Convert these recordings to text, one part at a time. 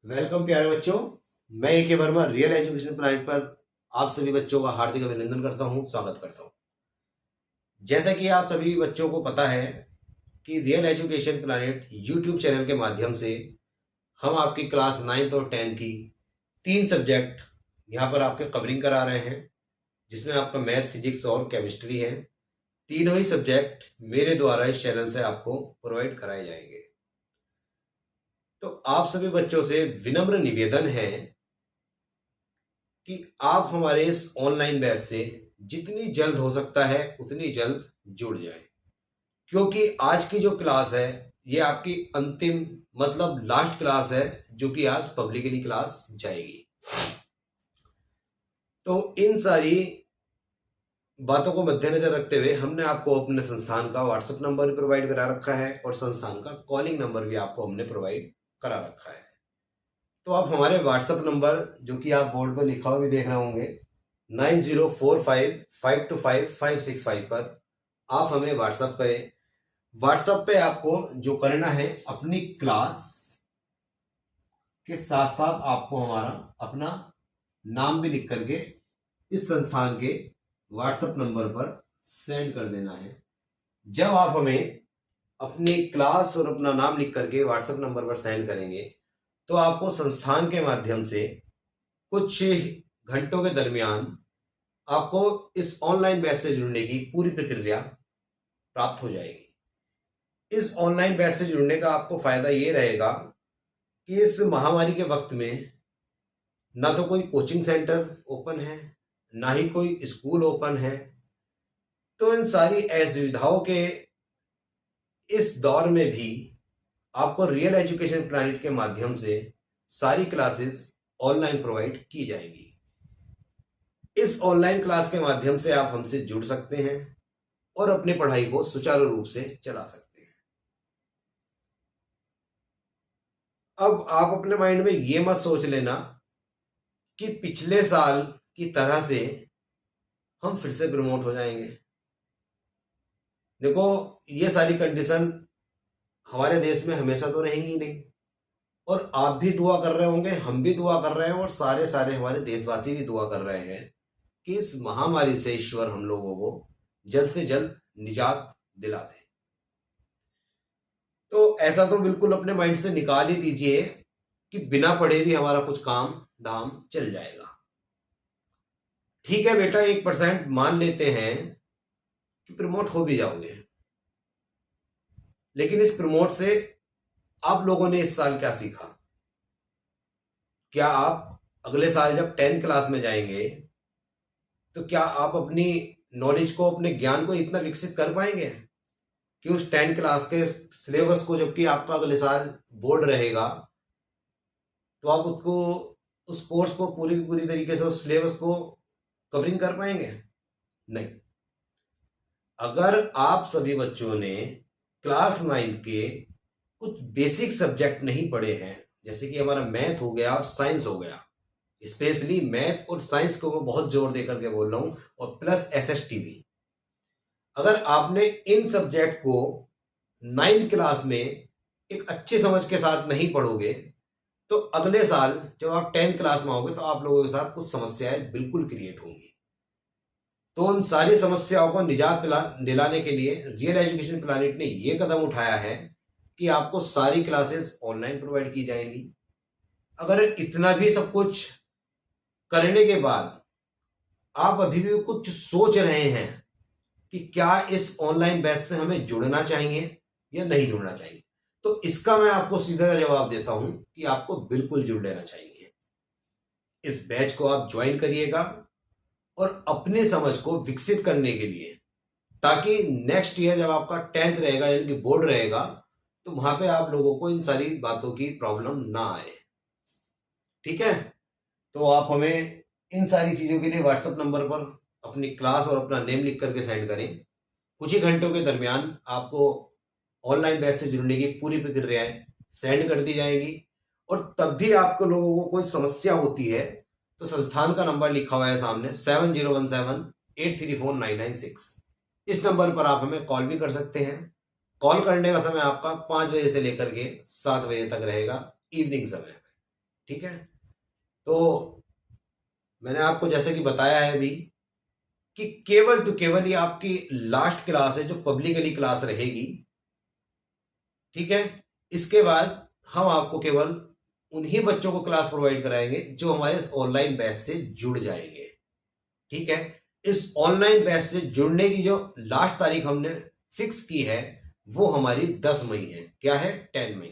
Welcome प्यारे बच्चों। मैं ए के वर्मा रियल एजुकेशन प्लान पर आप सभी बच्चों का हार्दिक अभिनंदन करता हूं, स्वागत करता हूं। जैसा कि आप सभी बच्चों को पता है कि real education planet YouTube channel के माध्यम से हम आपकी क्लास 9th और 10th की 3 सब्जेक्ट यहाँ पर आपके कवरिंग करा रहे हैं, जिसमें आपका मैथ, फिजिक्स और केमिस्ट्री है। तीनों ही सब्जेक्ट मेरे द्वारा इस चैनल से आपको प्रोवाइड कराए जाएंगे। तो आप सभी बच्चों से विनम्र निवेदन है कि आप हमारे इस ऑनलाइन बैच से जितनी जल्द हो सकता है उतनी जल्द जुड़ जाएं, क्योंकि आज की जो क्लास है ये आपकी अंतिम मतलब लास्ट क्लास है, जो कि आज पब्लिकली क्लास जाएगी। तो इन सारी बातों को मद्देनजर रखते हुए हमने आपको अपने संस्थान का व्हाट्सएप नंबर भी प्रोवाइड करा रखा है और संस्थान का कॉलिंग नंबर भी आपको हमने प्रोवाइड करा रखा है। तो आप हमारे व्हाट्सएप नंबर, जो कि आप बोर्ड पर लिखा हुआ भी देख रहे होंगे, 9045525565 पर आप हमें व्हाट्सएप करें। व्हाट्सएप पे आपको जो करना है, अपनी क्लास के साथ साथ आपको हमारा अपना नाम भी लिख करके इस संस्थान के व्हाट्सएप नंबर पर सेंड कर देना है। जब आप हमें अपनी क्लास और अपना नाम लिख करके व्हाट्सएप नंबर पर सेंड करेंगे तो आपको संस्थान के माध्यम से कुछ घंटों के दरमियान आपको इस ऑनलाइन बैच से जुड़ने की पूरी प्रक्रिया प्राप्त हो जाएगी। इस ऑनलाइन बैच से जुड़ने का आपको फायदा ये रहेगा कि इस महामारी के वक्त में ना तो कोई कोचिंग सेंटर ओपन है, ना ही कोई स्कूल ओपन है। तो इन सारी असुविधाओं के इस दौर में भी आपको रियल एजुकेशन प्लानेट के माध्यम से सारी क्लासेस ऑनलाइन प्रोवाइड की जाएगी। इस ऑनलाइन क्लास के माध्यम से आप हमसे जुड़ सकते हैं और अपनी पढ़ाई को सुचारू रूप से चला सकते हैं। अब आप अपने माइंड में ये मत सोच लेना कि पिछले साल की तरह से हम फिर से प्रमोट हो जाएंगे। देखो, ये सारी कंडीशन हमारे देश में हमेशा तो रहेंगी नहीं, और आप भी दुआ कर रहे होंगे, हम भी दुआ कर रहे हैं, और सारे हमारे देशवासी भी दुआ कर रहे हैं कि इस महामारी से ईश्वर हम लोगों को जल्द से जल्द निजात दिला दे। तो ऐसा तो बिल्कुल अपने माइंड से निकाल ही दीजिए कि बिना पढ़े भी हमारा कुछ काम धाम चल जाएगा। ठीक है बेटा, 1% मान लेते हैं कि प्रमोट हो भी जाओगे, लेकिन इस प्रमोट से आप लोगों ने इस साल क्या सीखा? क्या आप अगले साल जब 10th क्लास में जाएंगे तो क्या आप अपनी नॉलेज को, अपने ज्ञान को इतना विकसित कर पाएंगे कि उस 10th क्लास के सिलेबस को, जबकि आपका अगले साल बोर्ड रहेगा, तो आप उसको, उस कोर्स को पूरी तरीके से, उस सिलेबस को कवरिंग कर पाएंगे? नहीं। अगर आप सभी बच्चों ने क्लास 9 के कुछ बेसिक सब्जेक्ट नहीं पढ़े हैं, जैसे कि हमारा मैथ हो गया और साइंस हो गया, स्पेशली मैथ और साइंस को मैं बहुत जोर देकर के बोल रहा हूं, और प्लस एसएसटी भी, अगर आपने इन सब्जेक्ट को 9th क्लास में एक अच्छी समझ के साथ नहीं पढ़ोगे तो अगले साल जब आप 10th क्लास में आओगे तो आप लोगों के साथ कुछ समस्याएं बिल्कुल क्रिएट होंगी। तो उन सारी समस्याओं को निजात दिलाने के लिए रियल एजुकेशन प्लानेट ने यह कदम उठाया है कि आपको सारी क्लासेस ऑनलाइन प्रोवाइड की जाएंगी। अगर इतना भी सब कुछ करने के बाद आप अभी भी कुछ सोच रहे हैं कि क्या इस ऑनलाइन बैच से हमें जुड़ना चाहिए या नहीं जुड़ना चाहिए, तो इसका मैं आपको सीधा जवाब देता हूं कि आपको बिल्कुल जुड़ लेना चाहिए। इस बैच को आप ज्वाइन करिएगा और अपनी समझ को विकसित करने के लिए, ताकि नेक्स्ट ईयर जब आपका 10th रहेगा, यानी कि बोर्ड रहेगा, तो वहां पे आप लोगों को इन सारी बातों की प्रॉब्लम ना आए। ठीक है? तो आप हमें इन सारी चीजों के लिए व्हाट्सएप नंबर पर अपनी क्लास और अपना नेम लिख करके सेंड करें। कुछ ही घंटों के दरमियान आपको ऑनलाइन बैच से जुड़ने की पूरी प्रक्रियाएं सेंड कर दी जाएगी। और तब भी आपको लोगों को कोई समस्या होती है तो संस्थान का नंबर लिखा हुआ है सामने, 7017834996। इस नंबर पर आप हमें कॉल भी कर सकते हैं। कॉल करने का समय आपका 5 बजे से लेकर के 7 बजे तक रहेगा, इवनिंग समय। ठीक है। तो मैंने आपको जैसे कि बताया है अभी कि केवल तो केवल ये आपकी लास्ट क्लास है जो पब्लिकली क्लास रहेगी, ठीक है। इसके बाद हम आपको केवल उन्हीं बच्चों को क्लास प्रोवाइड कराएंगे जो हमारे इस ऑनलाइन बैच से जुड़ जाएंगे, ठीक है। इस ऑनलाइन बैच से जुड़ने की जो लास्ट तारीख हमने फिक्स की है वो हमारी 10 मई है। क्या है? 10 मई।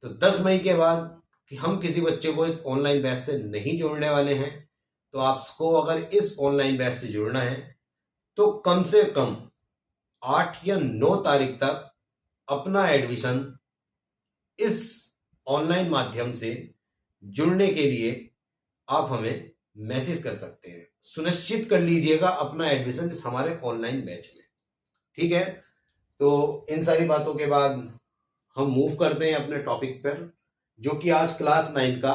तो 10 मई के बाद कि हम किसी बच्चे को इस ऑनलाइन बैच से नहीं जोड़ने वाले हैं, तो आपको अगर इस ऑनलाइन बैच से जुड़ना है तो कम से कम 8 या 9 तारीख तक अपना एडमिशन इस ऑनलाइन माध्यम से जुड़ने के लिए आप हमें मैसेज कर सकते हैं। सुनिश्चित कर लीजिएगा अपना एडमिशन इस हमारे ऑनलाइन बैच में, ठीक है। तो इन सारी बातों के बाद हम मूव करते हैं अपने टॉपिक पर, जो कि आज क्लास 9 का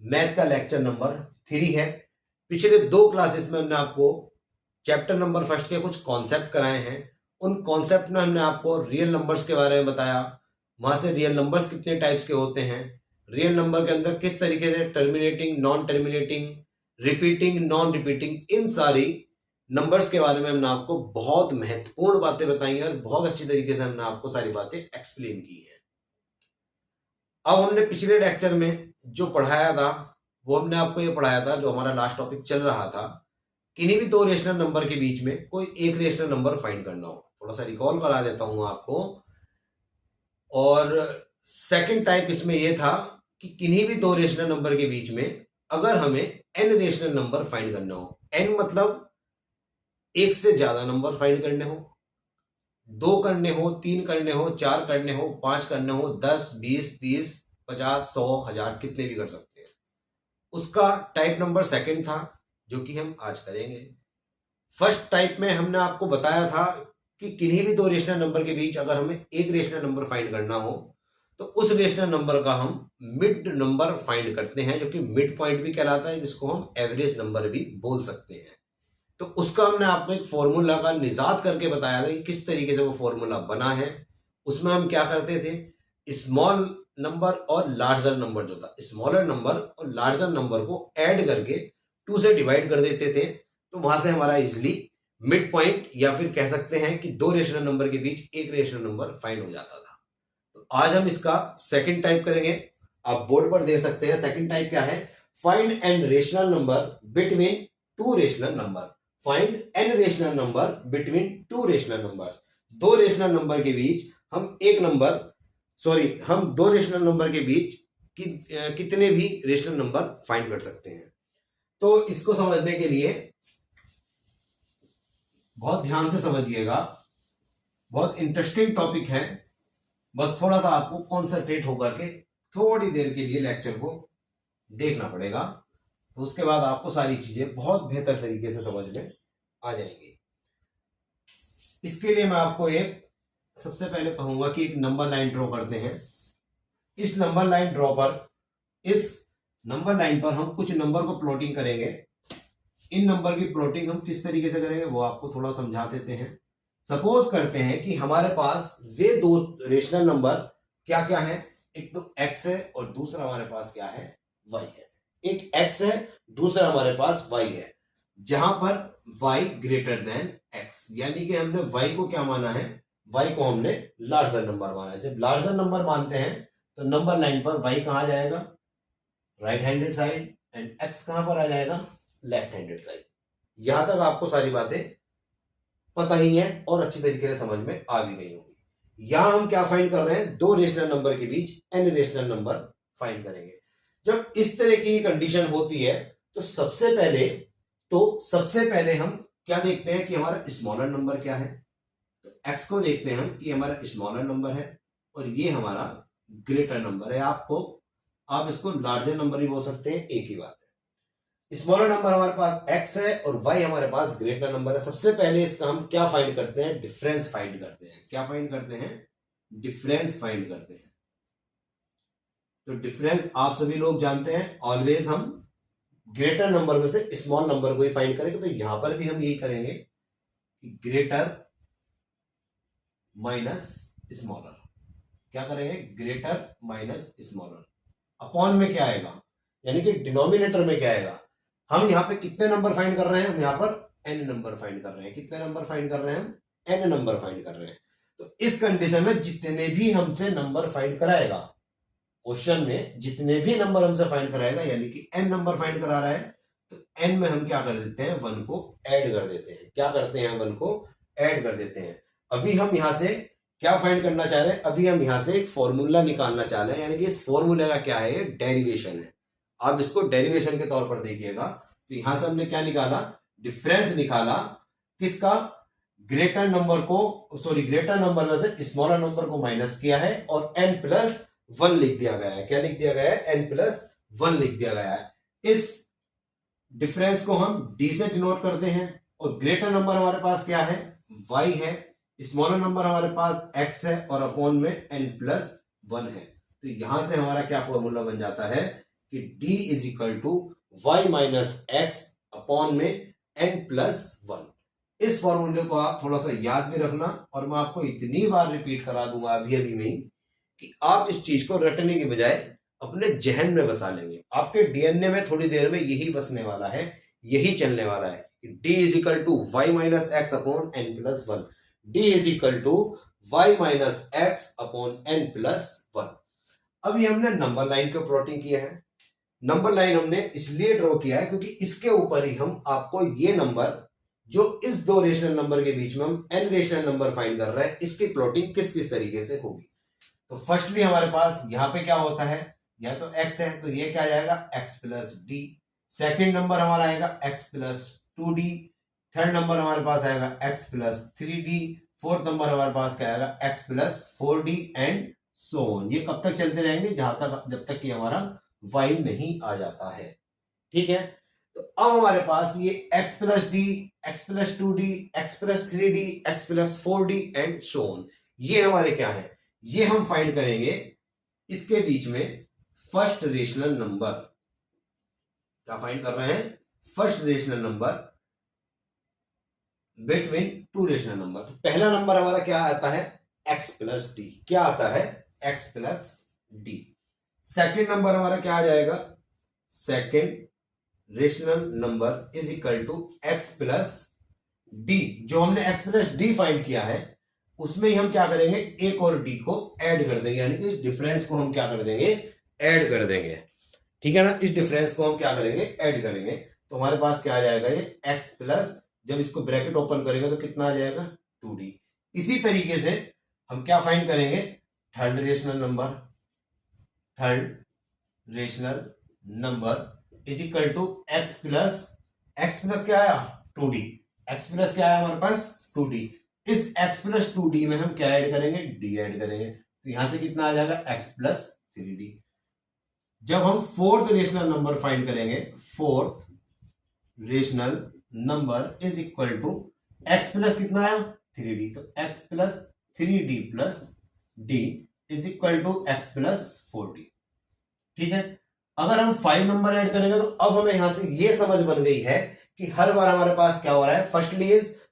मैथ का लेक्चर नंबर 3 है। पिछले 2 क्लासेस में हमने आपको चैप्टर नंबर फर्स्ट के कुछ कॉन्सेप्ट कराए हैं। उन कॉन्सेप्ट में हमने आपको रियल नंबर्स के बारे में बताया, वहां से रियल नंबर्स कितने टाइप्स के होते हैं, रियल नंबर के अंदर किस तरीके से terminating, non terminating, repeating, non repeating, इन सारी नंबर्स के बारे में हमने आपको बहुत महत्वपूर्ण बातें बताई हैं और बहुत अच्छी तरीके से हमने आपको सारी बातें एक्सप्लेन की है। अब हमने पिछले लेक्चर में जो पढ़ाया था वो हमने आपको ये पढ़ाया था, जो हमारा लास्ट टॉपिक चल रहा था, किन्हीं भी 2 रेशनल नंबर के बीच में कोई एक रेशनल नंबर फाइंड करना हो। थोड़ा सा रिकॉल करा देता हूं आपको। और सेकंड टाइप इसमें यह था कि किन्हीं भी 2 रेशनल नंबर के बीच में अगर हमें एन रेशनल नंबर फाइंड करना हो, एन मतलब एक से ज्यादा नंबर फाइंड करने हो, 2 करने हो, 3 करने हो, 4 करने हो, 5 करने हो, 10, 20, 30, 50, 100, 1000 कितने भी कर सकते हैं। उसका टाइप नंबर सेकंड था, जो कि हम आज करेंगे। फर्स्ट टाइप में हमने आपको बताया था कि किन्हीं भी 2 रेशनल नंबर के बीच अगर हमें एक रेशनल नंबर फाइंड करना हो तो उस रेशनल नंबर का हम मिड नंबर फाइंड करते हैं, जो कि मिड पॉइंट भी कहलाता है, जिसको हम एवरेज नंबर भी बोल सकते हैं। तो उसका हमने आपको एक फॉर्मूला का निजात करके बताया था कि किस तरीके से वो फॉर्मूला बना है। उसमें हम क्या करते थे, स्मॉल नंबर और लार्जर नंबर जो था, स्मॉलर नंबर और लार्जर नंबर को ऐड करके 2 से डिवाइड कर देते थे, तो वहां से हमारा इजिली मिड पॉइंट या फिर कह सकते हैं कि 2 रेशनल नंबर के बीच एक रेशनल नंबर फाइंड हो जाता था। तो आज हम इसका सेकंड टाइप करेंगे। आप बोर्ड पर देख सकते हैं सेकंड टाइप क्या है, find N rational number between 2 rational number. Find N rational number between 2 rational numbers. 2 rational number के बीच हम हम 2 रेशनल नंबर के बीच कितने भी रेशनल नंबर फाइंड कर सकते हैं। तो इसको समझने के लिए बहुत ध्यान से समझिएगा, बहुत इंटरेस्टिंग टॉपिक है। बस थोड़ा सा आपको कॉन्सेंट्रेट होकर के थोड़ी देर के लिए लेक्चर को देखना पड़ेगा, तो उसके बाद आपको सारी चीजें बहुत बेहतर तरीके से समझ में आ जाएंगी। इसके लिए मैं आपको एक सबसे पहले कहूंगा कि एक नंबर लाइन ड्रॉ करते हैं। इस नंबर लाइन पर हम कुछ नंबर को प्लॉटिंग करेंगे। इन नंबर की प्लॉटिंग हम किस तरीके से करेंगे वो आपको थोड़ा समझा देते हैं। सपोज करते हैं कि हमारे पास वे 2 रेशनल नंबर क्या क्या है, एक तो x है और दूसरा हमारे पास क्या है, y है। एक x है, दूसरा हमारे पास y है, जहां पर y ग्रेटर देन x, यानी कि हमने y को क्या माना है, y को हमने लार्जर नंबर माना है। जब लार्जर नंबर मानते हैं तो नंबर लाइन पर y कहां जाएगा, right handed side, and x कहां पर आ जाएगा, लेफ्ट हैंडेड साइड। यहां तक आपको सारी बातें पता ही है और अच्छी तरीके से समझ में आ भी गई होंगी। यहां हम क्या फाइंड कर रहे हैं, 2 रेशनल नंबर के बीच एन रेशनल नंबर फाइंड करेंगे। जब इस तरह की कंडीशन होती है तो सबसे पहले हम क्या देखते हैं कि हमारा स्मॉलर नंबर क्या है। तो एक्स को देखते हैं हम कि हमारा स्मॉलर नंबर है और ये हमारा ग्रेटर नंबर है। आप इसको लार्जर नंबर भी बोल सकते हैं, एक ही बात है। स्मॉलर नंबर हमारे पास x है और y हमारे पास ग्रेटर नंबर है। सबसे पहले इसका हम क्या फाइंड करते हैं, डिफरेंस फाइंड करते हैं। क्या फाइंड करते हैं, डिफरेंस फाइंड करते हैं। तो डिफरेंस आप सभी लोग जानते हैं, ऑलवेज हम ग्रेटर नंबर में से स्मॉल नंबर को ही फाइंड करेंगे। तो यहां पर भी हम यही करेंगे कि ग्रेटर माइनस स्मॉलर। क्या करेंगे, ग्रेटर माइनस स्मॉलर। अपॉन में क्या आएगा, यानी कि डिनोमिनेटर में क्या आएगा, हम यहाँ पे कितने नंबर फाइंड कर रहे हैं, हम यहाँ पर n नंबर फाइंड कर रहे हैं। कितने नंबर फाइंड कर रहे हैं, हम n नंबर फाइंड कर रहे हैं। तो इस कंडीशन में जितने भी हमसे नंबर फाइंड कराएगा, क्वेश्चन में जितने भी नंबर हमसे फाइंड कराएगा, यानी कि n नंबर फाइंड करा रहा है, तो n में हम क्या कर देते हैं, 1 को ऐड कर देते हैं। क्या करते हैं, 1 को ऐड कर देते हैं। अभी हम यहां से क्या फाइंड करना चाह रहे हैं, अभी हम यहां से एक फॉर्मूला निकालना चाह रहे हैं, यानी कि इस फॉर्मूले का क्या है, डेरिवेशन है। आप इसको डेरिवेशन के तौर पर देखिएगा। तो यहां से हमने क्या निकाला, डिफरेंस निकाला किसका, ग्रेटर नंबर में से स्मॉलर नंबर को माइनस किया है और n+1 लिख दिया गया है। क्या लिख दिया गया है, n+1 लिख दिया गया है। इस डिफरेंस को हम d से डिनोट करते हैं और ग्रेटर नंबर हमारे पास क्या है, y है, स्मॉलर नंबर हमारे पास x है और अपॉन में n+1 है। तो यहां से हमारा क्या फॉर्मूला बन जाता है कि d = y - x अपॉन में n+1। इस फॉर्मूले को आप थोड़ा सा याद में रखना और मैं आपको इतनी बार रिपीट करा दूंगा अभी में ही कि आप इस चीज को रटने की बजाय अपने जहन में बसा लेंगे। आपके डीएनए में थोड़ी देर में यही बसने वाला है, यही चलने वाला है कि d = y - x upon n+1, d = y - x upon n+1। अभी हमने नंबर लाइन को प्लॉटिंग किया है। नंबर लाइन हमने इसलिए ड्रॉ किया है क्योंकि इसके ऊपर ही हम आपको ये नंबर जो इस दो रेशनल नंबर के बीच में हम n रेशनल नंबर फाइंड कर रहे हैं, इसकी प्लॉटिंग किस किस तरीके से होगी। तो फर्स्टली हमारे पास यहाँ पे क्या होता है, या तो x है तो ये क्या आ जाएगा, x+d। सेकंड नंबर हमारा आएगा x+2d। थर्ड नंबर हमारे पास आएगा x+3d। फोर्थ नंबर हमारे पास क्या आएगा, x+4d एंड सो ऑन। ये कब तक चलते रहेंगे, जब तक कि हमारा y नहीं आ जाता है। ठीक है, तो अब हमारे पास ये x+d, x+2d, x+3d, x+4d and so on, ये हमारे क्या है, ये हम फाइंड करेंगे इसके बीच में फर्स्ट रेशनल नंबर। क्या फाइंड कर रहे हैं, first rational number between two rational number. तो पहला नंबर हमारा क्या आता है, x+d। क्या आता है, x+d। सेकंड नंबर हमारा क्या आ जाएगा, सेकंड रेशनल नंबर = x+d। जो हमने x+d फाइंड किया है उसमें ही हम क्या करेंगे, एक और d को ऐड कर देंगे, यानी कि इस डिफरेंस को हम क्या कर देंगे, ऐड कर देंगे। ठीक है ना, इस डिफरेंस को हम क्या करेंगे, ऐड करेंगे। तो हमारे पास क्या आ जाएगा, ये x+, जब इसको ब्रैकेट ओपन करेंगे तो कितना आ जाएगा, 2d। इसी तरीके से हम क्या फाइंड करेंगे, थर्ड रेशनल नंबर x+ क्या आया, 2d। x+ क्या आया हमारे पास, 2d। इस x+2d में हम क्या ऐड करेंगे, d ऐड करेंगे। तो यहां से कितना आ जाएगा, x+3d। जब हम फोर्थ रेशनल नंबर फाइंड करेंगे, फोर्थ रेशनल नंबर x+ कितना आया, 3d। तो x+3d + d x+4d। ठीक है, अगर हम 5 नंबर ऐड करेंगे तो अब हमें यहां से ये समझ बन गई है कि हर बार हमारे पास क्या हो रहा है,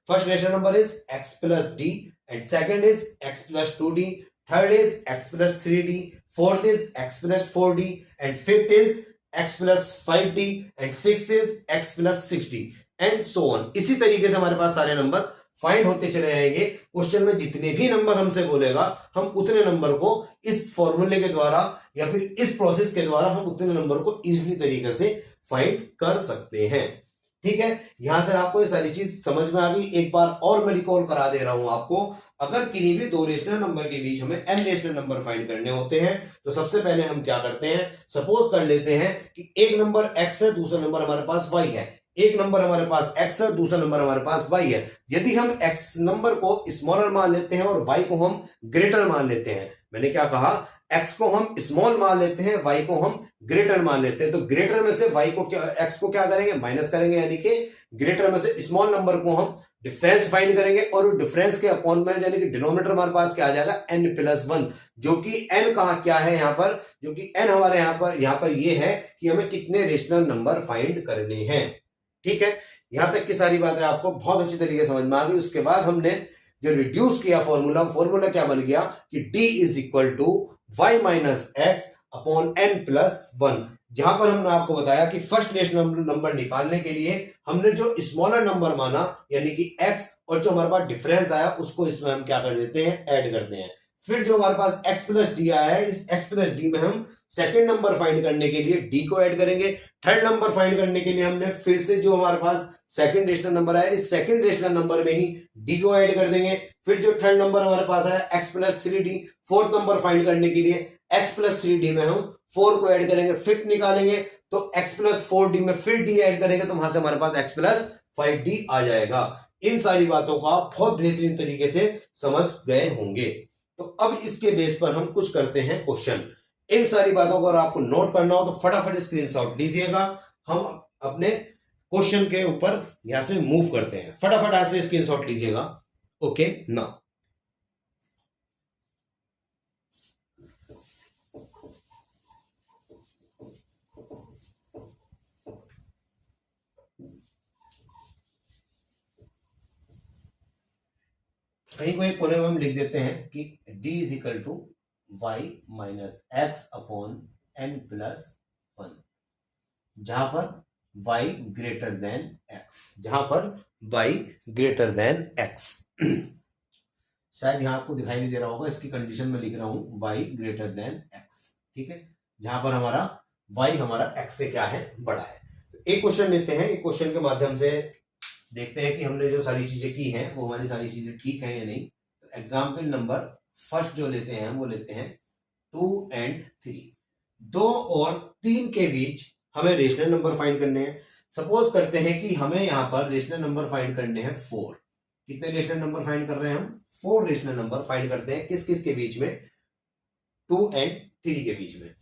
first rational number is x+d and second is x+2d, third is x+3d, fourth is x+4d and fifth is x+5d and sixth is x+6d and so on. इसी तरीके से हमारे पास सारे नंबर फाइंड होते चले जाएंगे। क्वेश्चन में जितने भी नंबर हमसे बोलेगा हम उतने नंबर को इस फॉर्मूले के द्वारा या फिर इस प्रोसेस के द्वारा हम उतने नंबर को इजीली तरीके से फाइंड कर सकते हैं। ठीक है, यहां से आपको ये सारी चीज समझ में आ गई। एक बार और मैं रिकॉल करा दे रहा हूं आपको, अगर किन्हीं भी दो रेशनल नंबर के बीच हमें n रेशनल नंबर फाइंड करने होते हैं तो सबसे पहले हम क्या करते हैं, सपोज कर लेते हैं कि एक नंबर x है, दूसरा नंबर हमारे पास y है। एक नंबर हमारे पास x है, दूसरा नंबर हमारे पास y है। यदि हम x नंबर को स्मॉलर मान लेते हैं और y को हम ग्रेटर मान लेते हैं, मैंने क्या कहा, x को हम स्मॉल मान लेते हैं, y को हम ग्रेटर मान लेते हैं, तो ग्रेटर में से y को x को क्या करेंगे, माइनस करेंगे, यानी कि ग्रेटर में से स्मॉल नंबर को हम डिफरेंस फाइंड करेंगे और डिफरेंस के अपॉन में यानी कि डिनोमिनेटर हमारे पास क्या आ जाएगा, n+1, जो कि n कहां क्या है यहां पर, जो कि n हमारे यहां पर ये है कि हमें कितने रेशनल नंबर फाइंड करने हैं। ठीक है, यहां तक की सारी बातें आपको बहुत अच्छी तरीके से समझ में आ गई। उसके बाद हमने जो रिड्यूस किया फॉर्मूला क्या बन गया कि d = y - x upon n+1। जहां पर हमने आपको बताया कि फर्स्ट रेशनल नंबर निकालने के लिए हमने जो स्मॉलर नंबर माना यानी कि x और जो हमारे पास डिफरेंस आया उसको इसमें हम क्या कर देते हैं, ऐड करते हैं। फिर जो हमारे पास x प्लस डी आया है, इस x प्लस डी में हम सेकंड नंबर फाइंड करने के लिए d को ऐड करेंगे। थर्ड नंबर फाइंड करने के लिए हमने फिर से जो हमारे पास सेकंड रेशनल नंबर आया, इस सेकंड रेशनल नंबर में ही d को ऐड कर देंगे। फिर जो थर्ड नंबर हमारे पास आया x plus three D, fourth number find करने के लिए x प्लस थ्री डी में हम 4 को ऐड करेंगे। फिफ्थ निकालेंगे तो x प्लस फोर डी में फिर d ऐड करेंगे तो वहां से हमारे पास x प्लस 5d आ जाएगा। इन सारी बातों को आप बहुत बेहतरीन तरीके से समझ गए होंगे। तो अब इसके बेस पर हम कुछ करते हैं क्वेश्चन। इन सारी बातों को अगर आपको नोट करना हो तो फटाफट स्क्रीनशॉट लीजिएगा। हम अपने क्वेश्चन के ऊपर यहां से मूव करते हैं। फटाफट यहां से स्क्रीनशॉट लीजिएगा। ओके ना, कहीं को एक कोने में हम लिख देते हैं कि d is equal to y minus x upon n plus one, जहां पर y ग्रेटर देन x, जहां पर y ग्रेटर देन x। शायद यहां आपको दिखाई नहीं दे रहा होगा, इसकी कंडीशन में लिख रहा हूं y ग्रेटर देन x, ठीक है, जहां पर हमारा y हमारा x से क्या है, बड़ा है। तो एक क्वेश्चन लेते हैं, एक क्वेश्चन के माध्यम से देखते हैं कि हमने जो सारी चीजें की हैं वो हमारी सारी चीजें ठीक है या नहीं। तो एग्जाम्पल नंबर फर्स्ट जो लेते हैं वो लेते हैं 2 and 3, 2 और 3 के बीच हमें रेशनल नंबर फाइंड करने हैं। सपोज करते हैं कि हमें यहां पर रेशनल नंबर फाइंड करने हैं 4। कितने रेशनल नंबर फाइंड कर रहे हैं हम, 4 रेशनल नंबर फाइंड करते हैं। किस किस के बीच में, 2 and 3 के बीच में।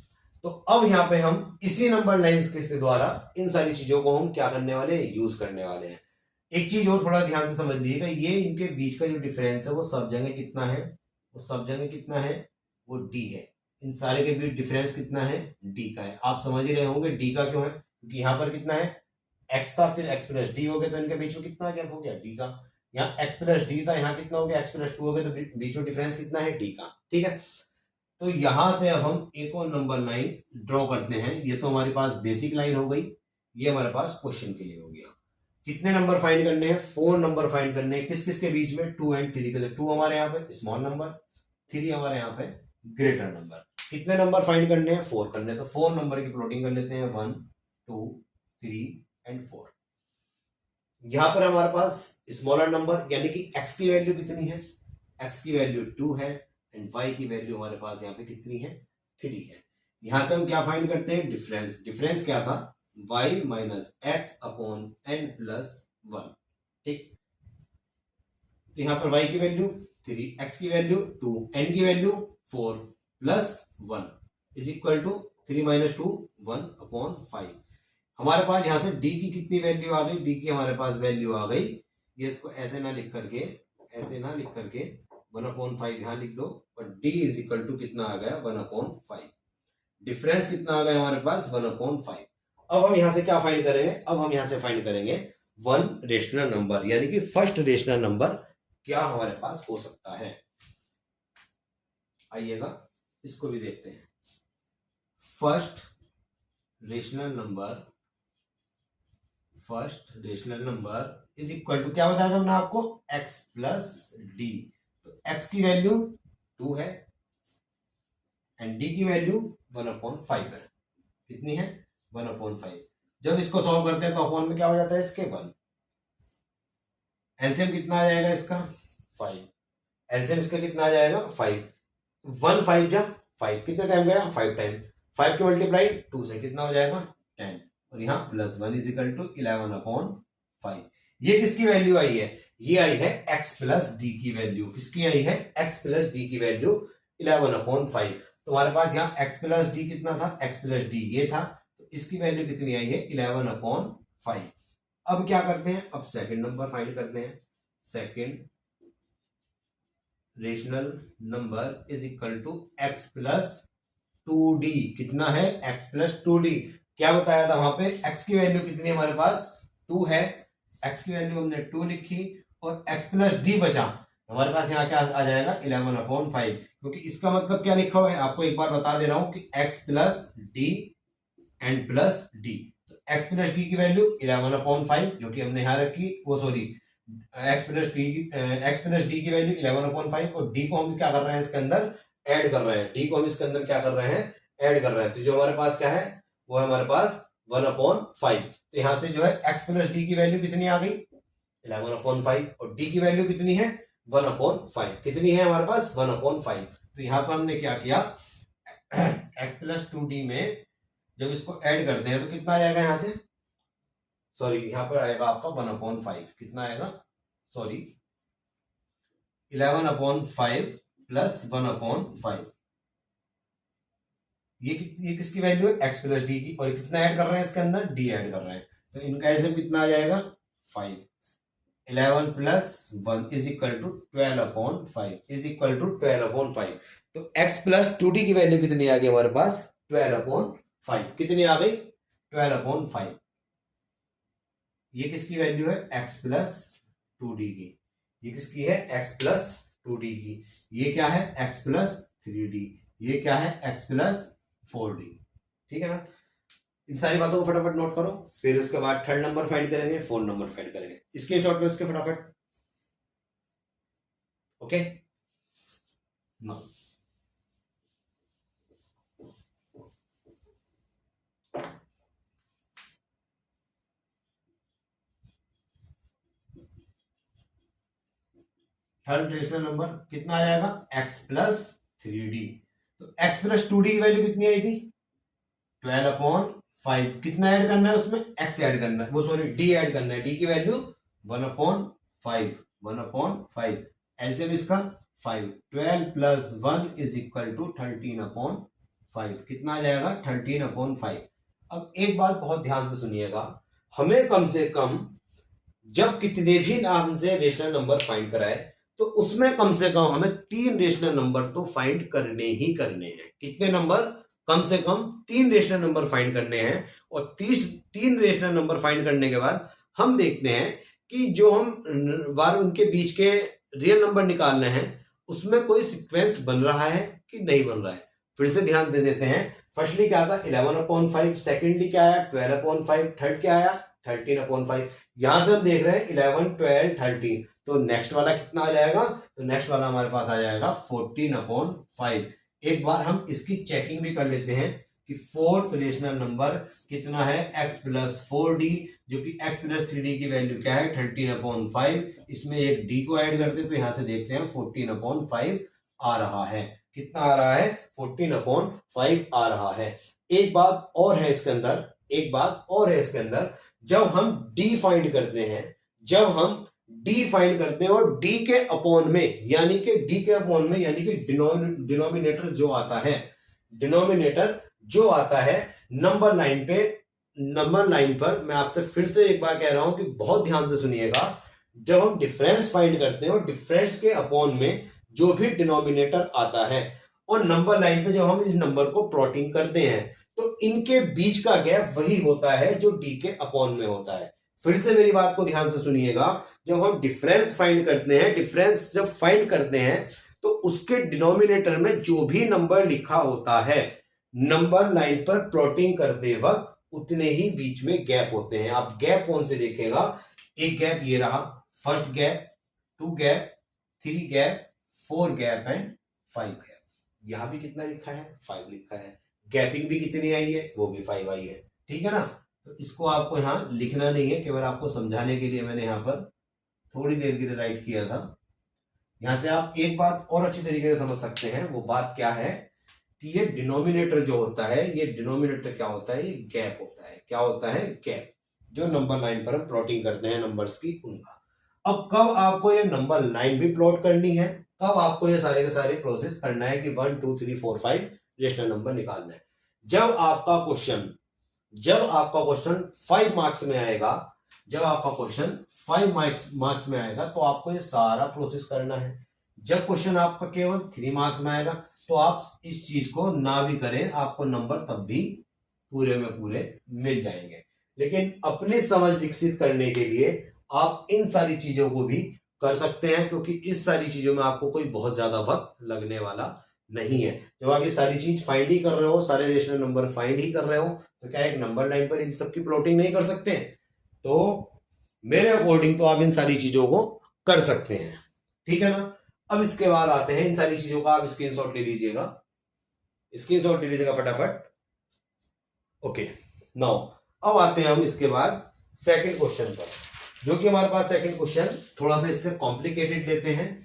तो अब यहां पे हम इसी नंबर लाइंस के द्वारा इन सारी चीजों को हम क्या करने वाले हैं, यूज करने वाले हैं। एक चीज और थोड़ा ध्यान से समझ लीजिएगा, ये इनके बीच का जो डिफरेंस है वो सब जगह कितना है, वो सब जगह कितना है, वो d है। इन सारे के बीच डिफरेंस कितना है, d का है। आप समझ ही रहे होंगे d का क्यों है, क्योंकि यहाँ पर कितना है, x था, फिर x प्लस डी हो गया, तो इनके बीच में कितना गैप हो गया, d का। यहाँ x प्लस डी था, यहाँ कितना हो गया, x प्लस टू हो गया, तो बीच में डिफरेंस कितना है, d का, ठीक है। तो यहां से अब हम एक और नंबर लाइन ड्रॉ करते हैं। ये तो हमारे पास बेसिक लाइन हो गई, ये हमारे पास क्वेश्चन के लिए हो गया। कितने नंबर फाइंड करने हैं, 4 नंबर फाइंड करने हैं। किस किस के बीच में, 2 and 3 के। तो 2 हमारे यहाँ पे स्मॉल नंबर, 3 हमारे यहाँ पे ग्रेटर नंबर। कितने नंबर फाइंड करने हैं, 4 करने हैं। तो 4 नंबर की प्लॉटिंग कर लेते हैं, 1 2 3 and 4। यहां पर हमारे पास स्मॉलर नंबर यानी कि x की वैल्यू कितनी है, x की वैल्यू 2 है एंड y की वैल्यू हमारे पास यहाँ पे कितनी है, 3 है। यहां से हम क्या फाइंड करते हैं, डिफरेंस। डिफरेंस क्या था, y minus x upon n plus one, ठीक। तो यहां पर y की वैल्यू 3, x की वैल्यू 2, n की value 4 plus 1 is equal to 3 minus 2 1 upon 5। हमारे पास यहां से d की कितनी वैल्यू आ गई, d की हमारे पास वैल्यू आ गई, ये इसको ऐसे ना लिख करके, ऐसे ना लिख करके 1 अपॉन 5 यहां लिख दो, और d इज इक्वल टू कितना आ गया, 1 अपॉन 5। डिफरेंस कितना आ गया हमारे पास, 1 अपॉन 5। अब हम यहां से क्या फाइंड करेंगे, अब हम यहां से फाइंड करेंगे 1 रेशनल नंबर, यानी कि फर्स्ट रेशनल नंबर क्या हमारे पास हो सकता है। आइएगा इसको भी देखते हैं। First rational number is equal to, क्या बताया था हमने आपको, x प्लस डी। तो x की वैल्यू 2 है एंड d की वैल्यू 1 अपॉन 5 है। कितनी है, 1 अपॉन 5। जब इसको सॉल्व करते हैं तो अपॉन में क्या हो जाता है, इसके 1। एलसीएम कितना आ जाएगा इसका, 5। एलसीएम इसका कितना आ जाएगा, 5। 1 5 जा 5, कितने टाइम गया, 5 टाइम। 5 के मल्टीप्लाई 2 से कितना हो जाएगा, 10, और यहाँ plus 1 is equal to 11 upon 5। ये किसकी वैल्यू आई है, ये आई है x प्लस डी की वैल्यू। किसकी आई है, x प्लस डी की वैल्यू 11 अपॉन 5। तो हमारे पास यहाँ x प्लस डी कितना था, x प्लस डी ये था, तो इसकी वैल्यू कितनी आई है, 11 अपॉन 5। अब क्या करते हैं, अब सेकंड नंबर फाइंड करते हैं। Second rational number is equal to x plus 2d। कितना है, x प्लस 2d। क्या बताया था वहां पे, x की वैल्यू कितनी है हमारे पास, 2 है। x की वैल्यू हमने 2 लिखी और x प्लस d बचा, हमारे पास यहाँ क्या आ जाएगा, 11 अपॉन 5। क्योंकि इसका मतलब क्या लिखा हुआ है, आपको एक बार बता दे रहा हूं कि x plus D and plus d. तो एक्स प्लस डी की वैल्यू 11/5 जो कि हमने यहां रखी, वो सॉरी एक्स प्लस डी की वैल्यू 11/5 और डी को हम क्या कर रहे हैं इसके अंदर ऐड कर रहे हैं, डी को हम इसके अंदर क्या कर रहे हैं ऐड कर रहे हैं। तो जो हमारे पास क्या है वो है हमारे पास 1/5। तो यहां से जो है एक्स प्लस डी की वैल्यू कितनी आ गई 11/5 और डी की वैल्यू कितनी है 1/5। कितनी है हमारे पास 1/5। तो यहां पर हमने क्या किया x प्लस 2d में जब इसको ऐड करते हैं तो कितना आ जाएगा यहां से, सॉरी यहां पर आएगा आपका 1/5। कितना आएगा सॉरी 11/5 प्लस 1/5। ये किसकी वैल्यू है एक्स प्लस डी की, और कितना ऐड कर रहे हैं इसके अंदर डी ऐड कर रहे हैं। तो इनका ऐसे कितना आ जाएगा 5। 11 plus 1 is equal to 12/5 is equal to 12/5। तो x प्लस 2d की वैल्यू कितनी आ गई हमारे पास 12/5। कितनी आ गई 12/5। ये किसकी वैल्यू है x प्लस 2d की, ये किसकी है x प्लस 2d की, ये क्या है x प्लस 3d, ये क्या है x प्लस 4d। ठीक है ना। इन सारी बातों को फटाफट नोट करो, फिर उसके बाद थर्ड नंबर फाइंड करेंगे, फोर्थ नंबर फाइंड करेंगे। इसके शॉर्ट लो इसके फटाफट। Okay no third rational number कितना आ जाएगा x प्लस 3d। तो x प्लस 2d की वैल्यू कितनी आई थी 12/5। कितना ऐड करना है उसमें x ऐड करना है, वो सॉरी d ऐड करना है, d की वैल्यू 1/5 1/5। एलसीएम इसका 5। 12 प्लस 1 इज इक्वल टू 13/5। कितना आ जाएगा 13/5। अब एक बात बहुत ध्यान से सुनिएगा, हमें कम से कम जब कितने भी नाम से रेशनल नंबर फाइंड कराए तो उसमें कम से कम हमें 3 रेशनल नंबर तो फाइंड करने ही करने हैं। कितने नंबर कम से कम 3 रेशनल नंबर फाइंड करने हैं। और 3 रेशनल नंबर फाइंड करने के बाद हम देखते हैं कि जो हम बार उनके बीच के रियल नंबर निकालने हैं उसमें कोई सीक्वेंस बन रहा है कि नहीं बन रहा है। फिर से ध्यान दे देते हैं। फर्स्टली क्या था 11/5, सेकेंडली क्या आया 12/5, थर्ड क्या आया 13/5। यहां से हम देख रहे हैं 11, 12, 13। तो नेक्स्ट वाला कितना आ जाएगा, तो नेक्स्ट वाला हमारे पास आ जाएगा 14/5। एक बार हम इसकी चेकिंग भी कर लेते हैं कि फोर्थ रेशनल नंबर कितना है x प्लस 4d, जो कि x प्लस 3d की वैल्यू क्या है 13/5। इसमें एक d को ऐड करते तो यहां से देखते हैं 14/5 आ रहा है। कितना आ रहा है 14/5 आ रहा है। एक बात और है इसके अंदर, एक बात और है इसके अंदर, जब हम d फाइंड करते हैं, जब हम d फाइंड करते हैं और d के अपॉन में यानी कि d के अपॉन में यानी कि डिनोमिनेटर जो आता है, डिनोमिनेटर जो आता है नंबर लाइन पे, नंबर लाइन पर मैं आपसे फिर से एक बार कह रहा हूं कि बहुत ध्यान से सुनिएगा। जब हम डिफरेंस फाइंड करते हैं और डिफरेंस के अपॉन में जो भी डिनोमिनेटर आता है और नंबर लाइन पे जब हम इस नंबर को प्लॉटिंग करते हैं तो इनके बीच का गैप वही होता है जो डी के अपॉन में होता है। फिर से मेरी बात को ध्यान से सुनिएगा। जब हम डिफरेंस फाइंड करते हैं, डिफरेंस जब फाइंड करते हैं तो उसके डिनोमिनेटर में जो भी नंबर लिखा होता है नंबर लाइन पर प्लॉटिंग करते वक्त उतने ही बीच में गैप होते हैं। आप गैप कौन से देखेगा, एक गैप ये रहा, first gap, 2 gap, 3 gap, 4 gap and 5 gap. यहां भी कितना लिखा है 5 लिखा है। गैपिंग भी कितनी आई है, वो भी 5 आई है। ठीक है ना। तो इसको आपको यहां लिखना नहीं है, केवल आपको समझाने के लिए मैंने यहां पर थोड़ी देर के लिए राइट किया था। यहां से आप एक बात और अच्छी तरीके से समझ सकते हैं। वो बात क्या है कि ये डिनोमिनेटर जो होता है, ये डिनोमिनेटर क्या होता है, ये गैप होता है। क्या होता है, गैप, जो नंबर लाइन पर हम प्लॉटिंग करते हैं नंबर्स की, उनका। अब कब आपको ये नंबर लाइन भी प्लॉट करनी है, कब आपको ये सारे के सारे प्रोसेस करना है कि 1 2 3 4 5 रेशनल नंबर निकालना है, जब आपका क्वेश्चन 5 मार्क्स में आएगा, जब आपका क्वेश्चन 5 मार्क्स में आएगा तो आपको ये सारा प्रोसेस करना है। जब क्वेश्चन आपका केवल 3 मार्क्स में आएगा तो आप इस चीज को ना भी करें, आपको नंबर तब भी पूरे में पूरे मिल जाएंगे। लेकिन अपनी समझ विकसित करने के लिए आप इन सारी चीजों को भी कर सकते हैं, क्योंकि इस सारी चीजों में आपको कोई बहुत ज्यादा वक्त लगने वाला नहीं है। जब आप ये सारी चीज फाइंड ही कर रहे हो, सारे रेशनल नंबर फाइंड ही कर रहे हो, तो क्या एक नंबर लाइन पर इन सबकी प्लॉटिंग नहीं कर सकते? तो मेरे अकॉर्डिंग तो आप इन सारी चीजों को कर सकते हैं, ठीक है ना। अब इसके बाद आते हैं इन सारी चीजों का आप स्क्रीनशॉट ले लीजिएगा, स्क्रीनशॉट ले लीजिएगा फटाफट। ओके, नाउ अब आते हैं हम इसके बाद सेकंड क्वेश्चन पर, जो कि हमारे पास सेकंड क्वेश्चन थोड़ा सा इससे कॉम्प्लिकेटेड लेते हैं।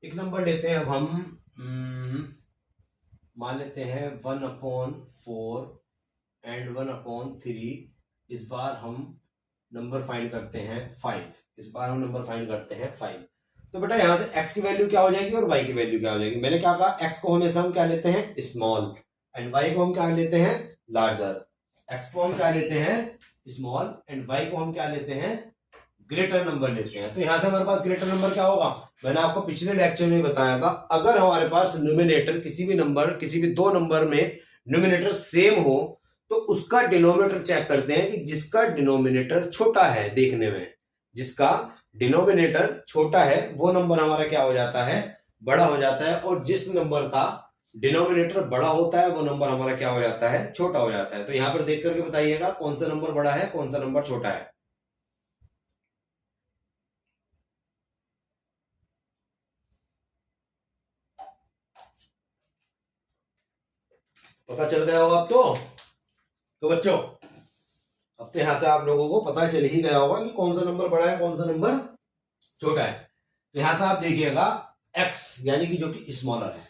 एक नंबर लेते हैं अब हम, मान लेते हैं 1/4 एंड 1/3। इस बार हम नंबर फाइंड करते हैं 5। इस बार हम नंबर फाइंड करते हैं 5। तो बेटा यहां से x की वैल्यू क्या हो जाएगी और y की वैल्यू क्या हो जाएगी? मैंने क्या कहा, x को हमेशा हम क्या लेते हैं, स्मॉल, एंड y को हम क्या लेते हैं, लार्जर। x को हम क्या लेते हैं, स्मॉल, एंड y को हम क्या लेते हैं, ग्रेटर नंबर लेते हैं। तो यहां से हमारे पास ग्रेटर नंबर क्या होगा, मैंने आपको पिछले लेक्चर में बताया था, अगर हमारे पास न्यूमिनेटर किसी भी नंबर, किसी भी दो नंबर में न्यूमिनेटर सेम हो, तो उसका डिनोमिनेटर चेक करते हैं कि जिसका डिनोमिनेटर छोटा है, देखने में जिसका डिनोमिनेटर छोटा है वो नंबर हमारा क्या हो जाता है, बड़ा हो जाता है, और जिस नंबर का डिनोमिनेटर बड़ा होता है वो नंबर हमारा क्या हो जाता है, छोटा हो जाता है। तो यहां पर देख करके बताइएगा कौन सा नंबर बड़ा है, कौन सा नंबर छोटा है। पता चल गया होगा अब तो बच्चों, अब तो यहां से आप लोगों को पता चल ही गया होगा कि कौन सा नंबर बड़ा है, कौन सा नंबर छोटा है। तो यहां से आप देखिएगा x यानी कि जो कि स्मॉलर है,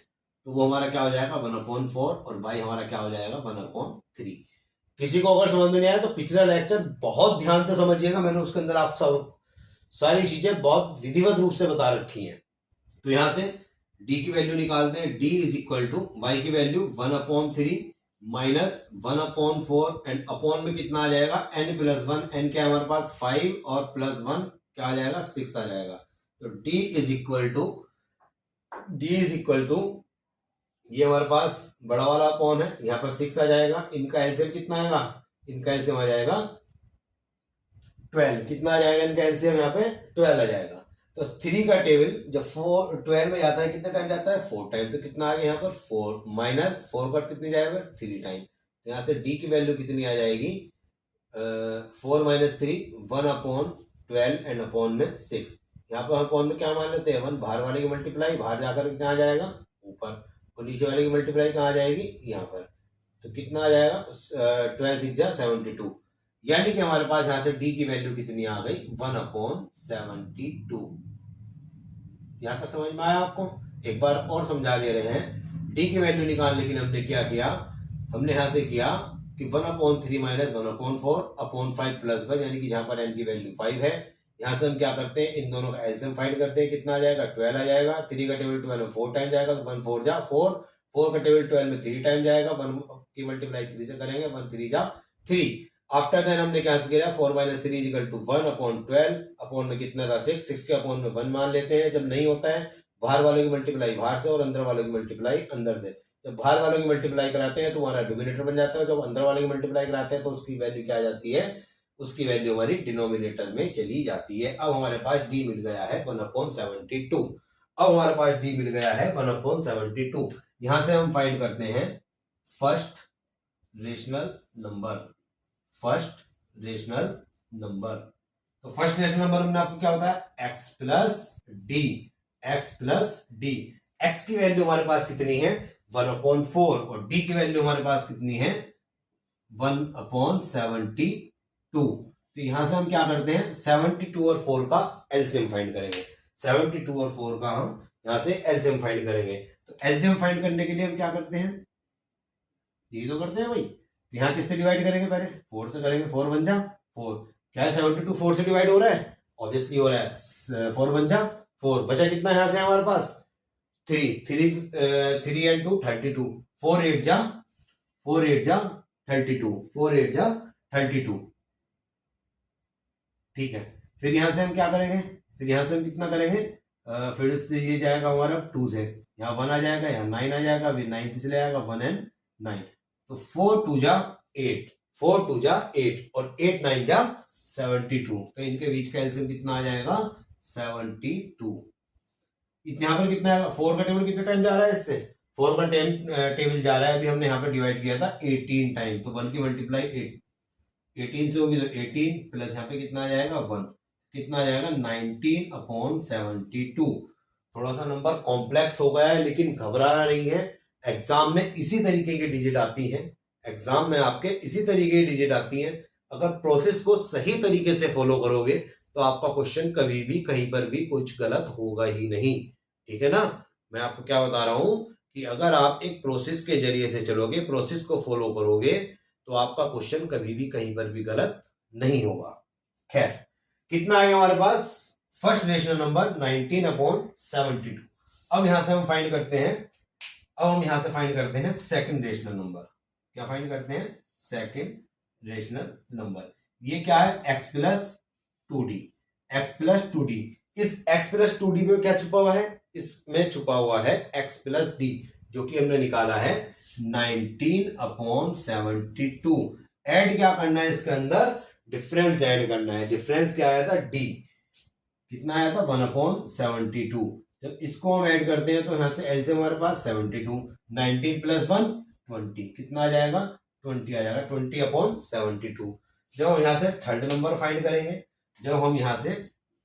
तो वो हमारा क्या हो जाएगा 1/4, और y हमारा क्या हो जाएगा 1/3। किसी को अगर समझ में नहीं आया तो पिछला लेक्चर बहुत ध्यान से समझिएगा, मैंने उसके अंदर आप सब सारी चीजें बहुत विधिवत रूप से बता रखी हैं। तो यहां से d की वैल्यू निकालते हैं, d is equal to y की वैल्यू 1/3 माइनस 1/4, एंड अपॉन में कितना आ जाएगा n+1, n क्या है हमारे पास 5, और +1 क्या आ जाएगा 6 आ जाएगा। तो d इज इक्वल टू ये हमारे पास बड़ा वाला अपॉन है, यहाँ पर 6 आ जाएगा, इनका एलसीएम कितना आएगा, इनका एलसीएम आ जाएगा 12। कितना आ जाएगा इनका एलसीएम, यहाँ पे 12 आ जाएगा। तो 3 का टेबल जब 12 में जाता है कितने टाइम जाता है, 4 टाइम। तो कितना आ गया यहाँ पर 4, माइनस 4 का कितनी जाएगा 3 टाइम। तो यहाँ से d की वैल्यू कितनी आ जाएगी, 4 - 3 1/12 एंड अपॉन में 6। यहाँ पर अपॉन में क्या मान लेते हैं 1, बाहर वाले की मल्टीप्लाई, बाहर जाकर के कहाँ जाएगा ऊपर, और नीचे वाले की मल्टीप्लाई कहाँ जाएगी यहाँ पर। तो कितना आ जाएगा 12 6 जा 72, यानी कि हमारे पास यहां से d की वैल्यू कितनी आ गई 1/72। यहां तक समझ में आया आपको? एक बार और समझा दे रहे हैं। d की वैल्यू निकालने के लिए हमने क्या किया, हमने यहां से किया कि 1/3 माइनस 1/4/5 + 1, यानी कि जहां पर n की वैल्यू 5 है, यहां से हम क्या करते हैं इन दोनों का एलसीएम फाइंड करते हैं। कितना आ जाएगा 12 आ जाएगा, 3 का टेबल 12 में 4 टाइम जाएगा, तो 1 4 जा 4, 4 का टेबल 12 में 3 टाइम जाएगा, 1 की मल्टीप्लाई 3 से करेंगे, 1 3 जा 3। आफ्टर देन हमने क्या किया 4 - 3 = 1/12, अपॉन में कितना था 6, 6 के अपॉन में 1 मान लेते हैं। जब नहीं होता है बाहर वालों की मल्टीप्लाई बाहर से और अंदर वालों की मल्टीप्लाई अंदर से, जब बाहर वालों की मल्टीप्लाई कराते हैं तो हमारा डिनोमिनेटर बन जाता है, जब अंदर वालों की मल्टीप्लाई कराते हैं तो उसकी वैल्यू क्या आ जाती है, उसकी वैल्यू हमारी डिनोमिनेटर में चली जाती है। अब हमारे पास d मिल गया है 1/72। अब हमारे पास d मिल गया है 1/72। यहां से हम फाइंड करते हैं first rational number, first rational number. तो फर्स्ट रेशनल नंबर हमने आपको क्या बताया x + d, x + d। x की वैल्यू हमारे पास कितनी है 1/4, और d की वैल्यू हमारे पास कितनी है 1/72। तो यहां से हम क्या करते हैं 72 और 4 का एलसीएम फाइंड करेंगे। 72 और 4 का हम यहां से एलसीएम फाइंड करेंगे। तो एलसीएम फाइंड करने के लिए हम क्या करते हैं, यही तो करते हैं भाई। यहाँ किससे डिवाइड करेंगे, पहले 4 से करेंगे, 4 बन जा 4। क्या है 72 4 से डिवाइड हो रहा है, ऑब्वियसली हो रहा है, 4 बन जा 4। बचा कितना यहाँ से हमारे पास 3 and 2 32, 4 8 जा 32, 4 8 जा 32। ठीक है, फिर यहां से हम क्या करेंगे, फिर यहां से हम कितना करेंगे, फिर से ये जाएगा हमारा 2 से, यहाँ 1 आ जाएगा, यहाँ 9 आ जाएगा, फिर 9 से चले जाएगा 1 एंड 9, तो 4 2 जा 8, 4 2 जा 8 और 8 9 जा 72, तो इनके बीच का एलसीएम कितना आ जाएगा 72। यहाँ पर कितना है, 4 का टेबल कितना टाइम जा रहा है इससे, 4 का टेबल जा रहा है, अभी हमने यहाँ पर डिवाइड किया था 18 टाइम, तो 1 की मल्टीप्लाई 18 से होगी, तो 18 प्लस यहाँ पे कितना आ जाएगा 1, कितना आ जाएगा 19/72। थोड़ा सा नंबर कॉम्प्लेक्स हो गया है, लेकिन घबराना नहीं है, एग्जाम में इसी तरीके की डिजिट आती हैं, एग्जाम में आपके इसी तरीके की डिजिट आती हैं। अगर प्रोसेस को सही तरीके से फॉलो करोगे तो आपका क्वेश्चन कभी भी कहीं पर भी कुछ गलत होगा ही नहीं, ठीक है ना। मैं आपको क्या बता रहा हूं कि अगर आप एक प्रोसेस के जरिए से चलोगे, प्रोसेस को फॉलो करोगे, तो आपका क्वेश्चन कभी भी कहीं पर भी गलत नहीं होगा। खैर, कितना आएगा हमारे पास, फर्स्ट रेशनल नंबर 19/72। अब यहां से हम फाइंड करते हैं, अब हम यहां से फाइंड करते हैं सेकंड रेशनल नंबर। क्या फाइंड करते हैं, सेकंड रेशनल नंबर। ये क्या है, x plus 2d, x plus 2d। इस x प्लस 2d में क्या छुपा हुआ है, इसमें छुपा हुआ है x प्लस d, जो कि हमने निकाला है 19/72। ऐड क्या करना है इसके अंदर, डिफरेंस ऐड करना है। डिफरेंस क्या आया था, d, कितना आया था 1/72। जब इसको हम ऐड करते हैं तो यहां से एल से हमारे पास 72, 19 प्लस 1 20, कितना आ जाएगा 20 आ जाएगा, 20/72। जब हम यहां से थर्ड नंबर फाइंड करेंगे, जब हम यहां से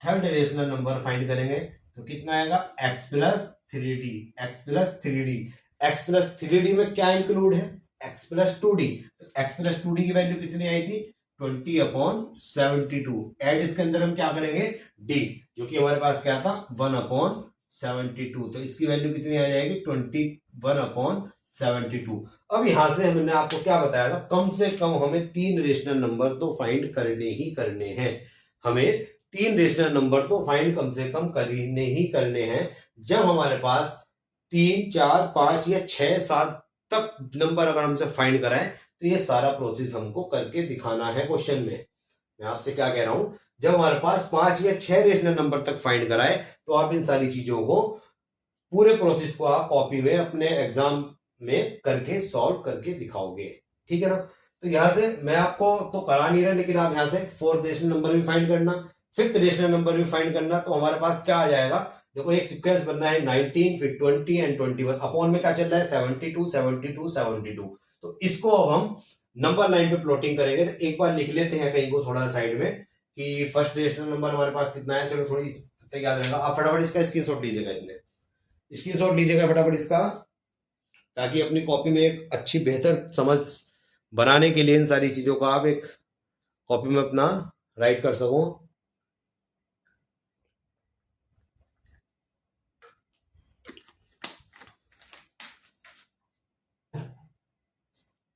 थर्ड रेशनल नंबर फाइंड करेंगे तो कितना आएगा, x plus 3d, x plus 3d। x plus 3d में क्या इंक्लूड है, x प्लस 2d, तो x प्लस 2d की वैल्यू कितनी आई थी 20/72। एड इसके अंदर हम क्या करेंगे, d, जो कि हमारे पास क्या था 1/72, तो इसकी वैल्यू कितनी आ जाएगी 21/72। अब यहां से हमने आपको क्या बताया था, कम से कम हमें 3 रेशनल नंबर तो फाइंड करने ही करने हैं, हमें 3 रेशनल नंबर तो फाइंड कम से कम करने ही करने हैं। जब हमारे पास 3 4 5 या 6 7 तक नंबर अगर हमसे फाइंड कराएं तो ये सारा प्रोसेस हमको करके दिखाना है क्वेश्चन में। मैं आपसे क्या कह रहा हूं, जब हमारे पास 5 या 6 रेशनल नंबर तक फाइंड कराए तो आप इन सारी चीजों को, पूरे प्रोसेस को आप कॉपी में अपने एग्जाम में करके सॉल्व करके दिखाओगे, ठीक है ना। तो यहां से मैं आपको तो करा नहीं रहा, लेकिन आप यहां से 4th रेशनल नंबर भी फाइंड करना, 5th रेशनल नंबर भी फाइंड करना। तो हमारे पास क्या आ जाएगा, देखो एक सीक्वेंस बनना है 19 फिर 20 एंड 21, अपॉन में क्या चल रहा है 72 72 72। तो इसको अब हम नंबर लाइन पे प्लॉटिंग करेंगे। तो एक बार लिख लेते हैं कहीं को थोड़ा साइड में कि फर्स्ट रेशनल नंबर हमारे पास कितना है, चलो थोड़ी याद रहेगा। आप फटाफट इसका स्क्रीनशॉट लीजिएगा, इतने स्क्रीनशॉट लीजिएगा फटाफट इसका, ताकि अपनी कॉपी में एक अच्छी बेहतर समझ बनाने के लिए इन सारी चीजों का आप एक कॉपी में अपना राइट कर सको।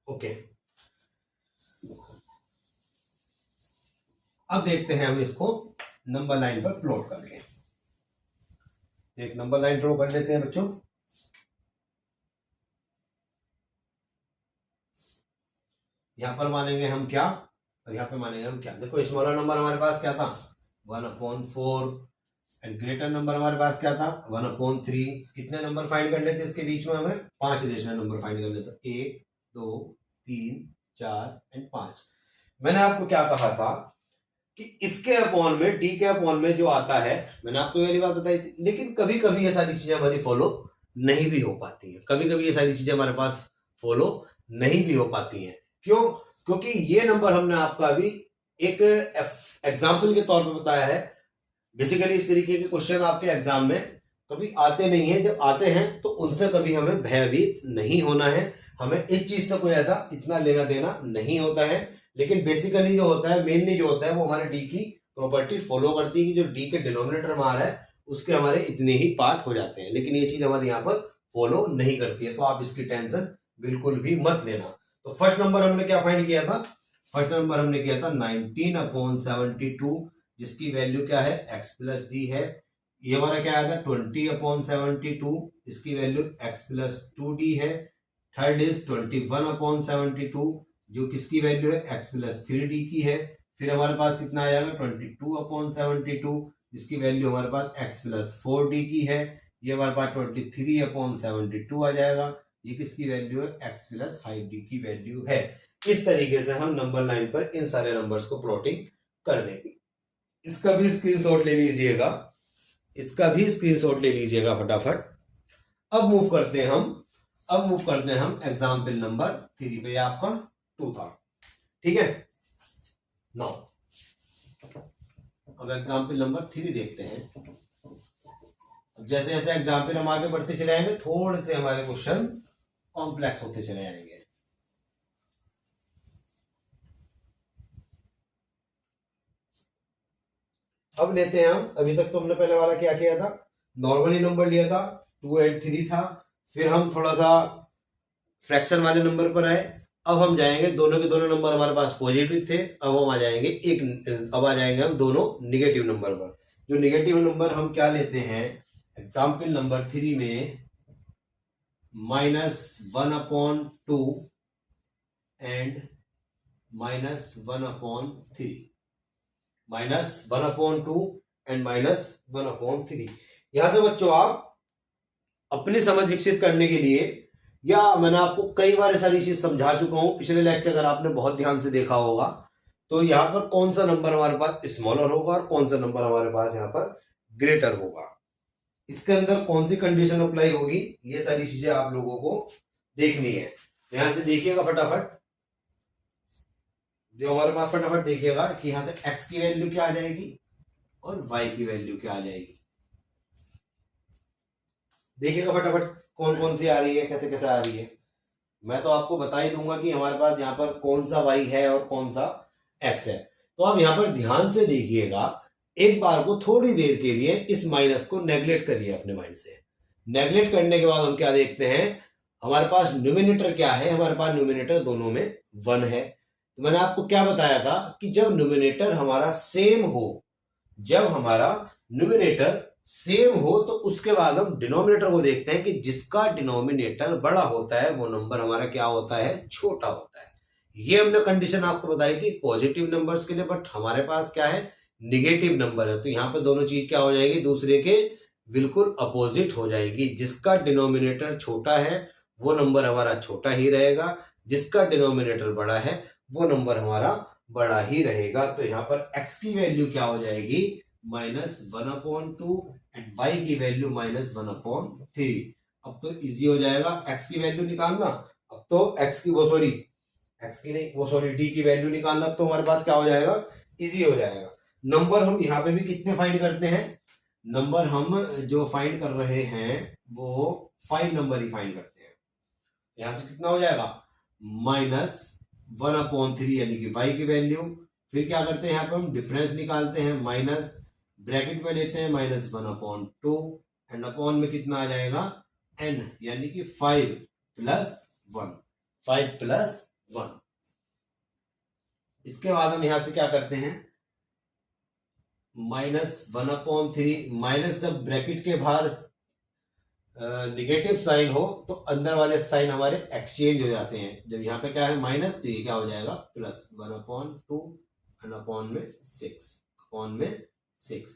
ओके, अब देखते हैं हम इसको नंबर लाइन पर प्लॉट करके। एक नंबर लाइन ड्रॉ कर लेते हैं बच्चों। यहां पर मानेंगे हम क्या और यहां पे मानेंगे हम क्या। देखो स्मॉलर नंबर हमारे पास क्या था 1/4 एंड ग्रेटर नंबर हमारे पास क्या था 1/3। कितने नंबर फाइंड कर लेते इसके बीच में, हमें 5 रेशनल नंबर फाइंड कर लेते, 1 2 3 4 एंड 5। मैंने आपको क्या कहा था कि इसके अपॉन में, डी के अपॉन में जो आता है, मैंने आपको ये बात बताई थी। लेकिन कभी कभी ये सारी चीजें हमारी फॉलो नहीं भी हो पाती हैं, कभी कभी ये सारी चीजें हमारे पास फॉलो नहीं भी हो पाती हैं। क्यों, क्योंकि ये नंबर हमने आपका अभी एक एग्जाम्पल के तौर पर बताया है। बेसिकली इस तरीके के क्वेश्चन आपके एग्जाम में कभी आते नहीं है, जब आते हैं तो उनसे कभी हमें भयभीत नहीं होना है, हमें इस चीज से कोई ऐसा इतना लेना देना नहीं होता है। लेकिन बेसिकली जो होता है, मेनली जो होता है, वो हमारे डी की प्रॉपर्टी फॉलो करती है कि जो डी के डिनोमिनेटर में आ रहा है उसके हमारे इतने ही पार्ट हो जाते हैं। लेकिन ये चीज हमारे यहाँ पर फॉलो नहीं करती है, तो आप इसकी टेंशन बिल्कुल भी मत लेना। तो फर्स्ट नंबर हमने क्या फाइंड किया था, फर्स्ट नंबर हमने किया था 19/72, जिसकी वैल्यू क्या है x प्लस डी है। ये हमारा क्या आया था 20/72, इसकी वैल्यू x प्लस 2d है। थर्ड इज 21/72, जो किसकी वैल्यू है x प्लस 3d की है। फिर हमारे पास कितना आ जाएगा 22/72, जिसकी वैल्यू हमारे पास x प्लस 4d की है। ये हमारे पास 23/72 आ जाएगा। ये किसकी वैल्यू है? x प्लस 5d की वैल्यू है। इस तरीके से हम नंबर लाइन पर इन सारे नंबर्स को प्लॉटिंग कर देंगे। इसका भी स्क्रीनशॉट ले लीजिएगा, इसका भी स्क्रीनशॉट ले लीजिएगा फटाफट। अब मूव करते हैं हम एग्जाम्पल नंबर 3 पे। आपका 2 था, ठीक है। नाउ अब एग्जाम्पल नंबर 3 देखते हैं। अब जैसे जैसे एग्जाम्पल हम आगे बढ़ते चले जाएंगे, थोड़े से हमारे क्वेश्चन कॉम्प्लेक्स होते चले जाएंगे। अब लेते हैं हम, अभी तक तो हमने पहले वाला क्या किया था, नॉर्मली नंबर लिया था, 2 और 3 था। फिर हम थोड़ा सा फ्रैक्शन वाले नंबर पर आए। अब हम जाएंगे, दोनों के दोनों नंबर हमारे पास पॉजिटिव थे, अब हम आ जाएंगे हम दोनों निगेटिव नंबर पर। जो निगेटिव नंबर हम क्या लेते हैं एग्जाम्पल नंबर 3 में, -1/2 एंड -1/3, -1/2 एंड -1/3। यहां से बच्चों आप अपनी समझ विकसित करने के लिए, या मैंने आपको कई बार सारी चीज समझा चुका हूं, पिछले लेक्चर अगर आपने बहुत ध्यान से देखा होगा, तो यहां पर कौन सा नंबर हमारे पास स्मॉलर होगा और कौन सा नंबर हमारे पास यहां पर ग्रेटर होगा, इसके अंदर कौन सी कंडीशन अप्लाई होगी, ये सारी चीजें आप लोगों को देखनी है। यहां से देखिएगा फटाफट, जो हमारे पास फटाफट देखिएगा कि यहां से x की वैल्यू क्या आ जाएगी और y की वैल्यू क्या आ जाएगी। देखिएगा फटाफट कौन कौन सी आ रही है, कैसे कैसे आ रही है। मैं तो आपको बता ही दूंगा कि हमारे पास यहाँ पर कौन सा y है और कौन सा x है। तो आप यहाँ पर ध्यान से देखिएगा, एक बार को थोड़ी देर के लिए इस माइनस को नेगलेक्ट करिए अपने माइंड से। नेगलेक्ट करने के बाद हम क्या देखते हैं, हमारे पास न्यूमिनेटर क्या है, हमारे पास न्यूमिनेटर दोनों में 1 है। तो मैंने आपको क्या बताया था कि जब न्यूमिनेटर हमारा सेम हो, जब हमारा न्यूमिनेटर सेम हो, तो उसके बाद हम डिनोमिनेटर को देखते हैं कि जिसका डिनोमिनेटर बड़ा होता है वो नंबर हमारा क्या होता है, छोटा होता है। ये हमने कंडीशन आपको बताई थी पॉजिटिव नंबर्स के लिए, बट हमारे पास क्या है, निगेटिव नंबर है। तो यहाँ पे दोनों चीज क्या हो जाएगी, दूसरे के बिल्कुल अपोजिट हो जाएगी। जिसका डिनोमिनेटर छोटा है वो नंबर हमारा छोटा ही रहेगा, जिसका डिनोमिनेटर बड़ा है वो नंबर हमारा बड़ा ही रहेगा। तो यहाँ पर x की वैल्यू क्या हो जाएगी, -1/2 एंड y की वैल्यू -1/3। अब तो इजी हो जाएगा x की वैल्यू निकालना। अब तो डी की वैल्यू निकालना, तो हमारे पास क्या हो जाएगा, इजी हो जाएगा। नंबर हम यहाँ पे भी कितने फाइंड करते हैं, नंबर हम जो फाइंड कर रहे हैं वो 5 नंबर ही फाइंड करते हैं। यहां से कितना हो जाएगा, -1/3 यानी कि y की वैल्यू। फिर क्या करते हैं, यहाँ पे हम डिफरेंस निकालते हैं, माइनस ब्रैकेट में लेते हैं -1/2 एंड अपॉन में कितना आ जाएगा n, यानी कि 5 + 1। इसके बाद हम यहां से क्या करते हैं, -1/3, माइनस जब ब्रैकेट के बाहर निगेटिव साइन हो तो अंदर वाले साइन हमारे एक्सचेंज हो जाते हैं। जब यहाँ पे क्या है माइनस, तो ये क्या हो जाएगा +1/2 एंड अपॉन में 6।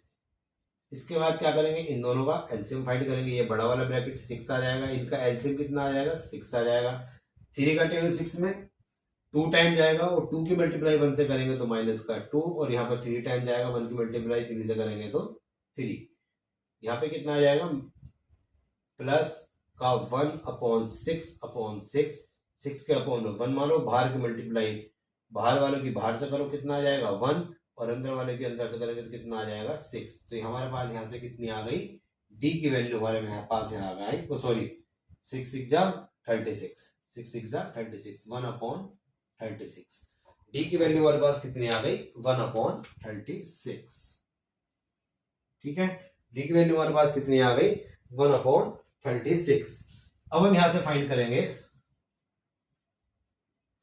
इसके बाद क्या करेंगे, इन दोनों का एलसीएम फाइंड करेंगे। ये बड़ा वाला ब्रैकेट 6 आ जाएगा, इनका एलसीएम कितना आ जाएगा, 6 आ जाएगा। 3 का टेबल 6 में 2 टाइम जाएगा और 2 की मल्टीप्लाई 1 से करेंगे तो -2, और यहाँ पर 3 टाइम जाएगा, 1 की मल्टीप्लाई 3 से करेंगे तो 3। यहाँ पे कितना आ जाएगा, प्लस का 1/6/6, 6 के अपॉन 1 मानो, बाहर की मल्टीप्लाई बाहर वालों की बाहर से करो, कितना आ जाएगा 1, और अंदर वाले की अंदर से करेंगे तो कितना आ जाएगा 6। तो हमारे पास यहाँ से कितनी आ गई, डी की वैल्यू हमारे पास यहाँ आ गई, सॉरी 6 6 जा 36, 6 6 जा 36, 1/36। डी की वैल्यू हमारे पास कितनी आ गई, 1/36। ठीक है, डी की वैल्यू हमारे पास कितनी आ गई, 1/36। अब हम यहां से फाइंड करेंगे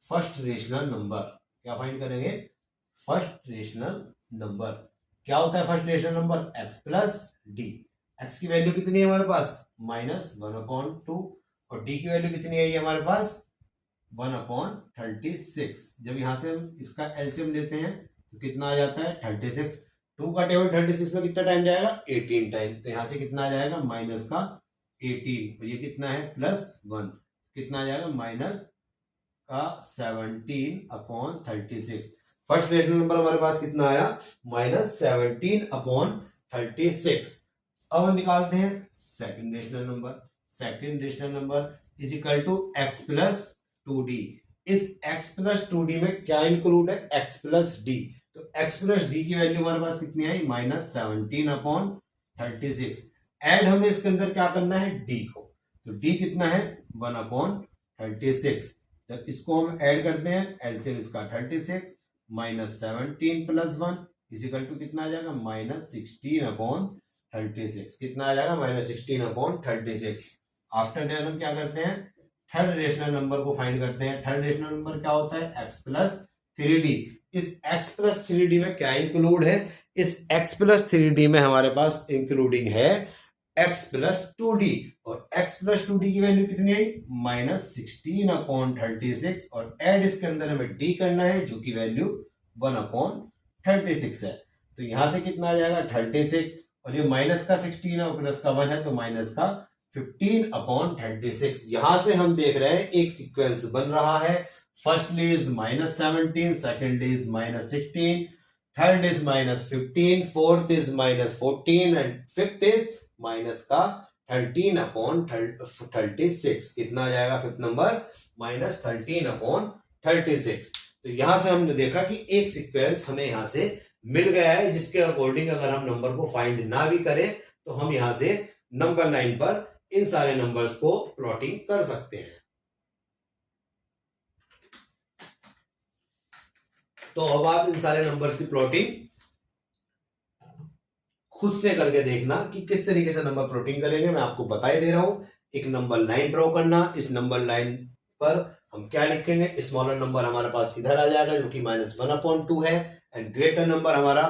फर्स्ट रेशनल नंबर। क्या फाइंड करेंगे, फर्स्ट रेशनल नंबर। क्या होता है first rational number, x plus D. x की वैल्यू कितनी है हमारे पास, -1/2, और d की वैल्यू कितनी है हमारे पास 1/36। जब यहां से हम इसका एलसीएम लेते हैं तो कितना आ जाता है 36। 2 का टेबल 36 में कितना टाइम जाएगा 18 टाइम। तो यहाँ से कितना आ जाएगा माइनस का 18 और ये कितना है +1, कितना आ जाएगा माइनस का 17/36। फर्स्ट रेशनल नंबर हमारे पास कितना आया -17/36। अब हम निकालते हैं second rational number. Second rational number is equal to x plus 2d। इस x प्लस 2d में क्या इंक्लूड है x प्लस d। तो x प्लस d की वैल्यू हमारे पास कितनी आई -17/36। ऐड हमें इसके अंदर क्या करना है d को। तो d कितना है 1/36। जब इसको हम ऐड करते हैं एलसीएम इसका 36 -17 + 1 इजिकल टू कितना आ जाएगा -16/36। कितना आ जाएगा -16/36। आफ्टर दैट हम क्या करते हैं थर्ड रेशनल नंबर को फाइंड करते हैं। थर्ड रेशनल नंबर क्या होता है x प्लस 3d। इस x प्लस 3d में क्या इंक्लूड है, इस x प्लस 3d में हमारे पास इंक्लूडिंग है x प्लस 2d और x प्लस 2d की वैल्यू कितनी आई -16/36 और ऐड इसके अंदर हमें d करना है जो कि वैल्यू 1/36 है। तो यहां से कितना आ जाएगा 36 और ये माइनस का 16 है और प्लस का 1 है तो माइनस का 15/36। यहां से हम देख रहे हैं एक सीक्वेंस बन रहा है। First is -17, second is -16, third is -15, fourth is -14 and fifth is minus का 13/36। कितना आ जाएगा फिफ्थ नंबर -13/36। तो यहां से हमने देखा कि एक सीक्वेंस हमें यहां से मिल गया है जिसके अकॉर्डिंग अगर हम नंबर को फाइंड ना भी करें तो हम यहां से नंबर 9 पर इन सारे नंबर्स को प्लॉटिंग कर सकते हैं। तो अब आप इन सारे नंबर्स की प्लॉटिंग खुद से करके देखना कि किस तरीके से नंबर प्लॉटिंग करेंगे। मैं आपको बता ही दे रहा हूं। एक नंबर लाइन ड्रॉ करना, इस नंबर लाइन पर हम क्या लिखेंगे, स्मॉलर नंबर हमारे पास इधर आ जाएगा जो कि -1/2 है एंड ग्रेटर नंबर हमारा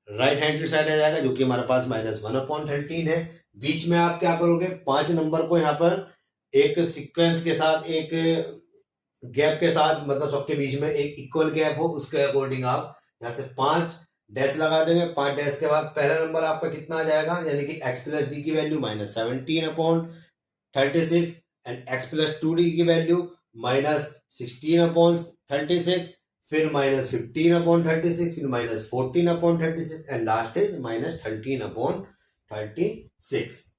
राइट हैंड साइड आ जाएगा जो कि हमारे पास -1/13 है। बीच में आप क्या करोगे 5 नंबर को यहाँ पर एक सीक्वेंस के साथ एक गैप के साथ, मतलब सबके बीच में एक इक्वल गैप हो उसके अकॉर्डिंग आप यहाँ से 5 डैश लगा देंगे। 5 डैश के बाद पहला नंबर आपका कितना आ जाएगा यानी कि x प्लस डी की value -17/36 and x plus 2d की वैल्यू -16/36, फिर -15/36, फिर -14/36 एंड लास्ट इज -13/36।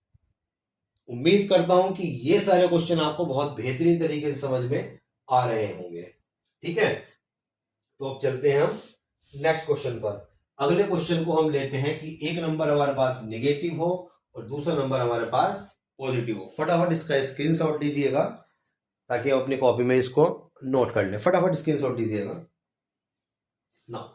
उम्मीद करता हूं कि ये सारे क्वेश्चन आपको बहुत बेहतरीन तरीके से समझ में आ रहे होंगे। ठीक है, तो अब चलते हैं हम नेक्स्ट क्वेश्चन पर। अगले क्वेश्चन को हम लेते हैं कि एक नंबर हमारे पास नेगेटिव हो और दूसरा नंबर हमारे पास पॉजिटिव हो। फटाफट इसका स्क्रीनशॉट लीजिएगा ताकि आप अपनी कॉपी में इसको नोट कर लें। फटाफट स्क्रीनशॉट लीजिएगा ना।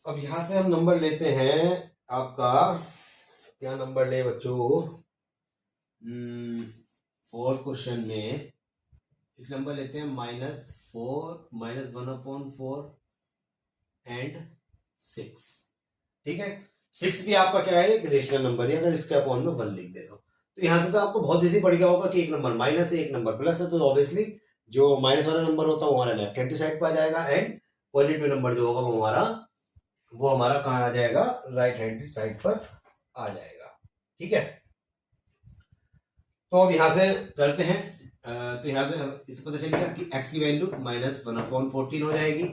अब यहां से हम नंबर लेते हैं आपका, क्या नंबर ले बच्चों, फोर्थ क्वेश्चन में एक नंबर लेते हैं -4 -1/4 एंड 6। ठीक है, 6 भी आपका क्या है एक रेशनल नंबर है। अगर इसके अपॉन में 1 लिख दे तो यहां से तो आपको बहुत इजी पड़ गया होगा कि एक नंबर माइनस है एक नंबर प्लस है, तो ऑब्वियसली जो माइनस वाला नंबर होता है वो हमारा लेफ्ट हैंड साइड पर आ जाएगा एंड पॉजिटिव नंबर जो होगा वो हमारा कहाँ आ जाएगा राइट हैंड साइड पर आ जाएगा। ठीक है, तो अब यहां से करते हैं। तो यहाँ पे पता चल गया कि x की वैल्यू -1/14 हो जाएगी,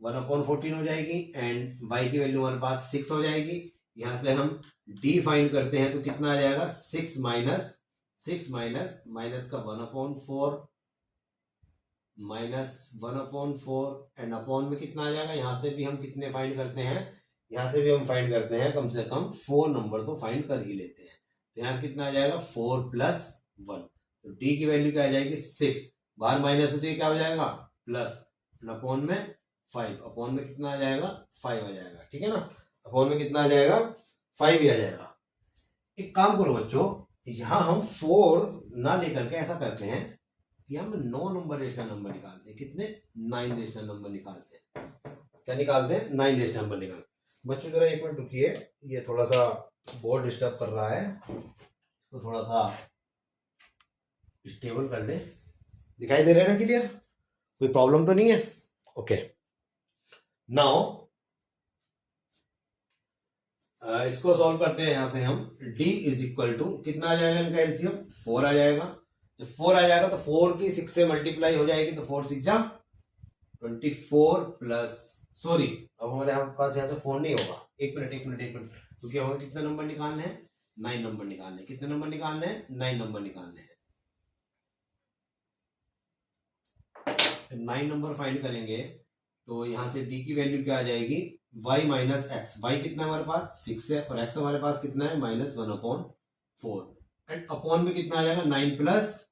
1/14 हो जाएगी एंड y की वैल्यू हमारे पास 6 हो जाएगी। यहां से हम d फाइंड करते हैं तो कितना आ जाएगा 6 माइनस का 1/4 -1/4 एंड अपॉन में कितना आ जाएगा। यहां से भी हम कितने फाइंड करते हैं, यहां से भी हम फाइंड करते हैं कम से कम 4 नंबर तो फाइंड कर ही लेते हैं। तो यहाँ कितना आ जाएगा 4 + 1, तो d की वैल्यू क्या आ जाएगी 6, बाहर माइनस होती है क्या हो जाएगा प्लस, अपॉन में 5, अपॉन में कितना आ जाएगा 5 आ जाएगा। ठीक है ना, अपॉन में कितना आ जाएगा 5 ही आ जाएगा। एक काम करो बच्चों, यहां हम 4 ना लेकर के ऐसा करते हैं कि हम 9 नंबर रेशनल नंबर निकालते हैं। कितने? 9 रेशनल नंबर निकालते हैं। क्या निकालते हैं? 9 रेशनल नंबर निकालते हैं। बच्चों जरा एक मिनट रुकिए, ये थोड़ा सा बोर्ड डिस्टर्ब कर रहा है, तो थोड़ा सा स्टेबल कर ले। दिखाई दे रहा है ना क्लियर? कोई प्रॉब्लम तो नहीं है? ओके, नाउ इसको सॉल्व करते हैं। यहां से हम d इज इक्वल टू कितना आ जाएगा इनका एलसीएम? 4 आ जाएगा। जब 4 आ जाएगा तो 4 की 6 से मल्टीप्लाई हो जाएगी, तो 4 6 जा 24 प्लस, सॉरी अब हमारे पास यहां से 4 नहीं होगा। एक मिनट, क्योंकि हमें कितने नंबर निकालने हैं? 9 नंबर निकालने हैं। कितने नंबर निकालने हैं? 9 नंबर निकालने हैं। 9 नंबर फाइंड करेंगे तो यहां से d की वैल्यू क्या आ जाएगी? y minus x. y कितना है हमारे पास? 6 है, और x हमारे पास कितना है? -1/4। एंड अपॉन में कितना आ जाएगा? 9 प्लस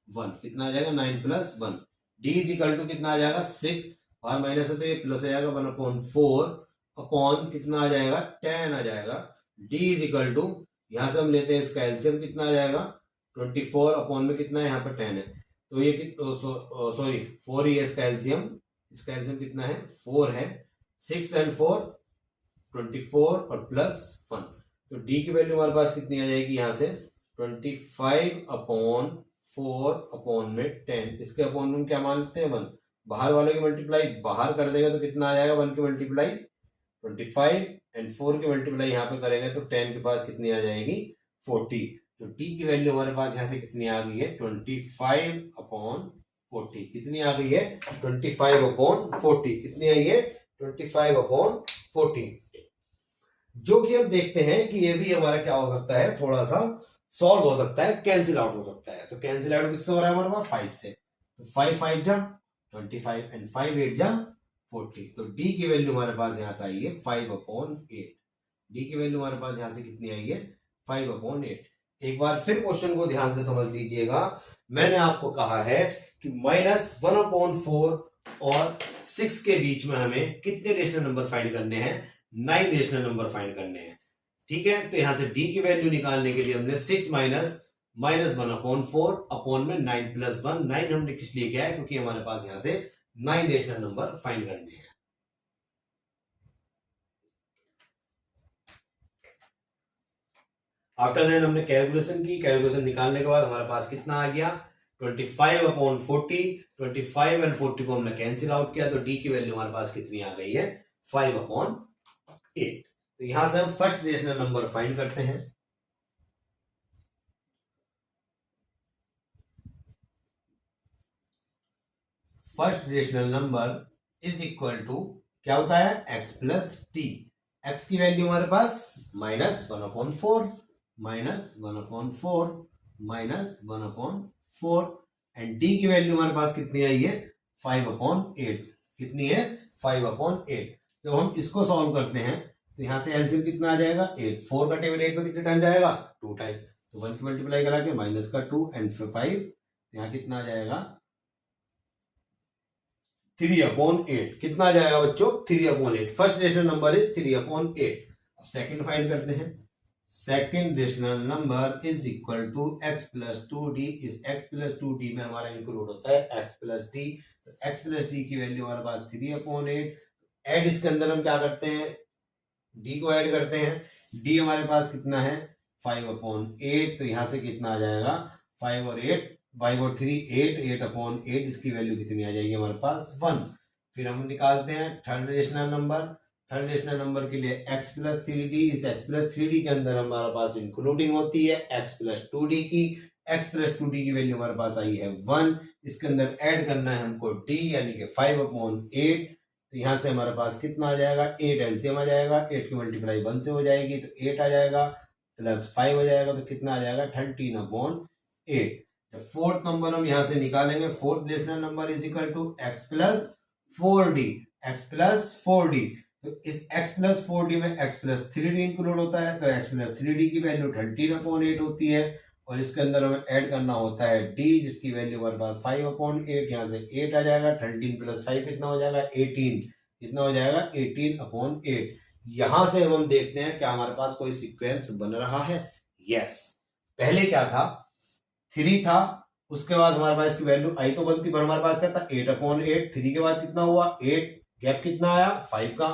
1। कितना आ जाएगा? 9 plus 1। d is equal to कितना आ जाएगा? 6, और माइनस है तो ये प्लस हो जाएगा 1/4 अपॉन कितना आ जाएगा? 10 आ जाएगा। d इज इक्वल टू, यहां से हम लेते हैं इसका एलसीएम, कितना आ जाएगा? 24 अपॉन में कितना है? यहाँ पर 10 है, तो ये सॉरी 4 ही है इसका एलसीएम। इसका एलसीएम कितना है? 4 है। 6 एंड 4 24 और प्लस 1, तो d की वैल्यू हमारे पास कितनी आ जाएगी? यहाँ से 25/4 अपॉन में 10। इसके अपॉन में क्या मान लेते हैं? 1। बाहर वाले की मल्टीप्लाई बाहर कर देंगे तो कितना आ जाएगा? 1 की मल्टीप्लाई 25 एंड 4 की मल्टीप्लाई यहाँ पे करेंगे तो 10 के पास कितनी आ जाएगी? 40। तो t की वैल्यू हमारे पास यहाँ से कितनी आ गई है? 25/40। कितनी आ गई है? 25/40। कितनी आई है? 25/40। जो कि हम देखते हैं कि ये भी हमारा क्या हो सकता है? थोड़ा सा सॉल्व हो सकता है, कैंसिल आउट हो सकता है। तो कैंसिल आउट किससे हो रहा है हमारे पास? 5 से। तो 5 5 जा 25 एंड 5 8 जा 40। तो d की वैल्यू हमारे पास यहां से आई है 5/8। d की वैल्यू हमारे पास यहां से कितनी आई है? 5/8। एक बार फिर क्वेश्चन को ध्यान से समझ लीजिएगा। मैंने आपको कहा है कि -1/4 और 6 के बीच में हमें कितने रेशनल नंबर फाइंड करने हैं? 9 रेशनल नंबर फाइंड करने हैं। ठीक है, तो यहां से d की वैल्यू निकालने के लिए हमने 6 माइनस -1/4 अपॉन में 9 प्लस 1। 9 हमने किस लिए किया है? क्योंकि हमारे पास यहां से 9 रेशनल नंबर फाइंड करने हैं। आफ्टर दैट हमने कैलकुलेशन की। कैलकुलेशन निकालने के बाद हमारे पास कितना आ गया? 25/40। 25 एंड 40 को हमने कैंसिल आउट किया, तो d की वैल्यू हमारे पास कितनी आ गई है? 5/8। तो यहां से हम फर्स्ट रेशनल नंबर फाइंड करते हैं। First rational number is equal to क्या होता है? x plus d. x की वैल्यू हमारे पास -1/4 एंड d की वैल्यू हमारे पास कितनी आई है? 5/8। कितनी है? 5/8। जब हम इसको सॉल्व करते हैं तो यहां से एलसीएम कितना आ जाएगा? 8। 4 का टेबल 8 में कितने टाइम जाएगा? 2 टाइम। तो 1 की मल्टीप्लाई करा के माइनस का 2 एंड 5, यहां कितना आ जाएगा? 3/8। कितना आ जाएगा बच्चों? 3/8। First rational number is 3/8। अब सेकंड फाइंड करते हैं। Second rational number is equal to x plus 2d। इस x प्लस 2d में हमारा इंक्लूड होता है x प्लस d। तो x प्लस d की वैल्यू हमारे पास 3/8। एड इसके अंदर हम क्या करते हैं? d को ऐड करते हैं। d हमारे पास कितना है? 5/8। तो यहां से कितना आ जाएगा? 5 और 3 8। 8/8 इसकी वैल्यू कितनी आ जाएगी हमारे पास? 1। फिर हम निकालते हैं third rational number. Third rational number के लिए x प्लस 3d। इस x प्लस 3d के अंदर हमारे पास इंक्लूडिंग होती है x प्लस 2d की। x प्लस 2d की वैल्यू हमारे पास आई है 1। इसके अंदर ऐड करना है हमको d, यानी कि 5/8। तो यहां से हमारे पास कितना आ जाएगा? 8 एलसीएम आ जाएगा। 8 की मल्टीप्लाई 1 से हो जाएगी, तो 8 आ जाएगा प्लस 5 हो जाएगा, तो कितना आ जाएगा? 13/8। जब फोर्थ नंबर हम यहां से निकालेंगे, fourth rational number is equal to x plus 4d। x plus 4d, तो इस x प्लस 4d में x प्लस 3d इंक्लूड होता है, तो x प्लस 3d की वैल्यू 13/8 होती है। और इसके अंदर हमें ऐड करना होता है d, जिसकी वैल्यू हमारे पास 5/8। यहाँ से 8 आ जाएगा। 13 प्लस 5 कितना हो जाएगा? 18। कितना हो जाएगा? 18/8। यहां से हम देखते हैं क्या हमारे पास कोई सीक्वेंस बन रहा है? यस। पहले क्या था, 3 था, उसके बाद हमारे पास इसकी वैल्यू आई तो बनती, पर हमारे पास क्या था 8/8। 3 के बाद कितना हुआ 8, गैप कितना आया 5 का,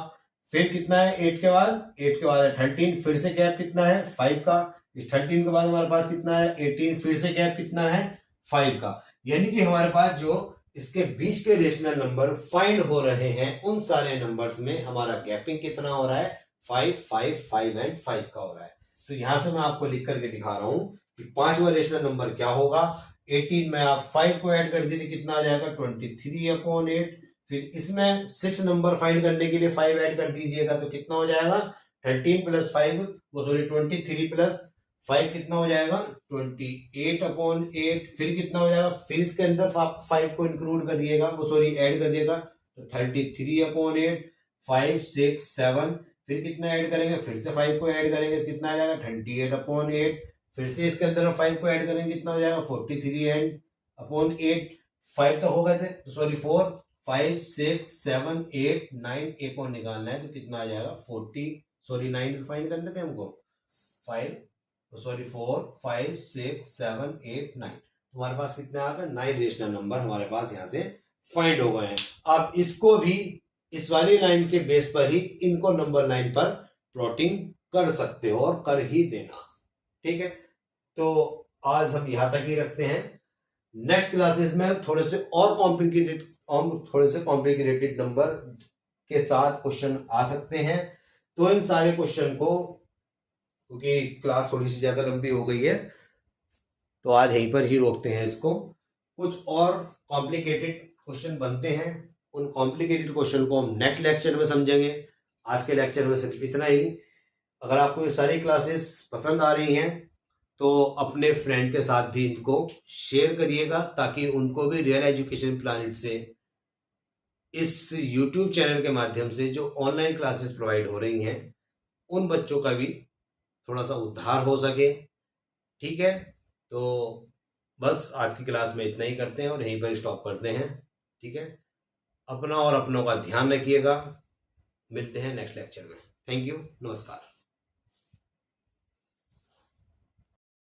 फिर कितना है 8 के बाद है 13, फिर से गैप कितना है 5 का, इस 13 के बाद हमारे पास कितना है 18, फिर से गैप कितना है 5 का। यानी कि हमारे पास जो इसके बीच के रेशनल नंबर फाइंड हो रहे हैं उन सारे नंबर्स में हमारा गैपिंग कितना हो रहा है 5, 5, 5 एंड 5 का हो रहा है। तो यहां से मैं आपको लिख करके दिखा रहा हूं कि 5वां रेशनल नंबर क्या होगा। 18 में आप 5 को ऐड कर दीजिए, कितना आ जाएगा 23/8। फिर इसमें 6 नंबर फाइंड करने के लिए 5 ऐड कर दीजिएगा तो कितना हो जाएगा 13 प्लस 5, वो सॉरी 23 प्लस 5 कितना हो जाएगा 28/8। फिर कितना हो जाएगा, फिर इसके अंदर 5 को इंक्लूड कर दिएगा, वो सॉरी ऐड कर दिएगा, तो 33/8, 5, 6, 7। फिर कितना ऐड करेंगे, फिर से 5 को ऐड करेंगे, कितना आ जाएगा 38/8। फिर से इसके अंदर 5 को ऐड करेंगे, कितना हो जाएगा 43/8। 5 तो हो गए थे, सॉरी 4, 5, 6, 7, 8, 9, एक और निकालना है तो कितना आ जाएगा 40, सॉरी 9 फाइंड करने थे हमको, 5, सॉरी 4, 5, 6, 7, 8, 9। हमारे पास कितने आ गए 9 रेशनल नंबर हमारे पास यहाँ से फाइंड हो गए हैं। अब इसको भी इस वाली लाइन के बेस पर ही इनको नंबर लाइन पर प्लॉटिंग कर सकते हो और कर ही देना, ठीक है। तो आज हम यहां तक ही रखते हैं। नेक्स्ट क्लासेस में थोड़े से कॉम्प्लिकेटेड नंबर के साथ क्वेश्चन आ सकते हैं। तो इन सारे क्वेश्चन को, क्योंकि क्लास थोड़ी सी ज्यादा लंबी हो गई है, तो आज यहीं पर ही रोकते हैं इसको। कुछ और कॉम्प्लिकेटेड क्वेश्चन बनते हैं, उन कॉम्प्लिकेटेड क्वेश्चन को हम नेक्स्ट लेक्चर में समझेंगे। आज के लेक्चर में सिर्फ इतना ही। अगर आपको ये सारी क्लासेस पसंद आ रही हैं तो अपने फ्रेंड के साथ भी इनको शेयर करिएगा, ताकि उनको भी रियल एजुकेशन प्लानिट से, इस यूट्यूब चैनल के माध्यम से जो ऑनलाइन क्लासेस प्रोवाइड हो रही हैं, उन बच्चों का भी थोड़ा सा उद्धार हो सके, ठीक है। तो बस आज की क्लास में इतना ही करते हैं और यहीं पर स्टॉप करते हैं, ठीक है। अपना और अपनों का ध्यान रखिएगा। मिलते हैं नेक्स्ट लेक्चर में। थैंक यू, नमस्कार।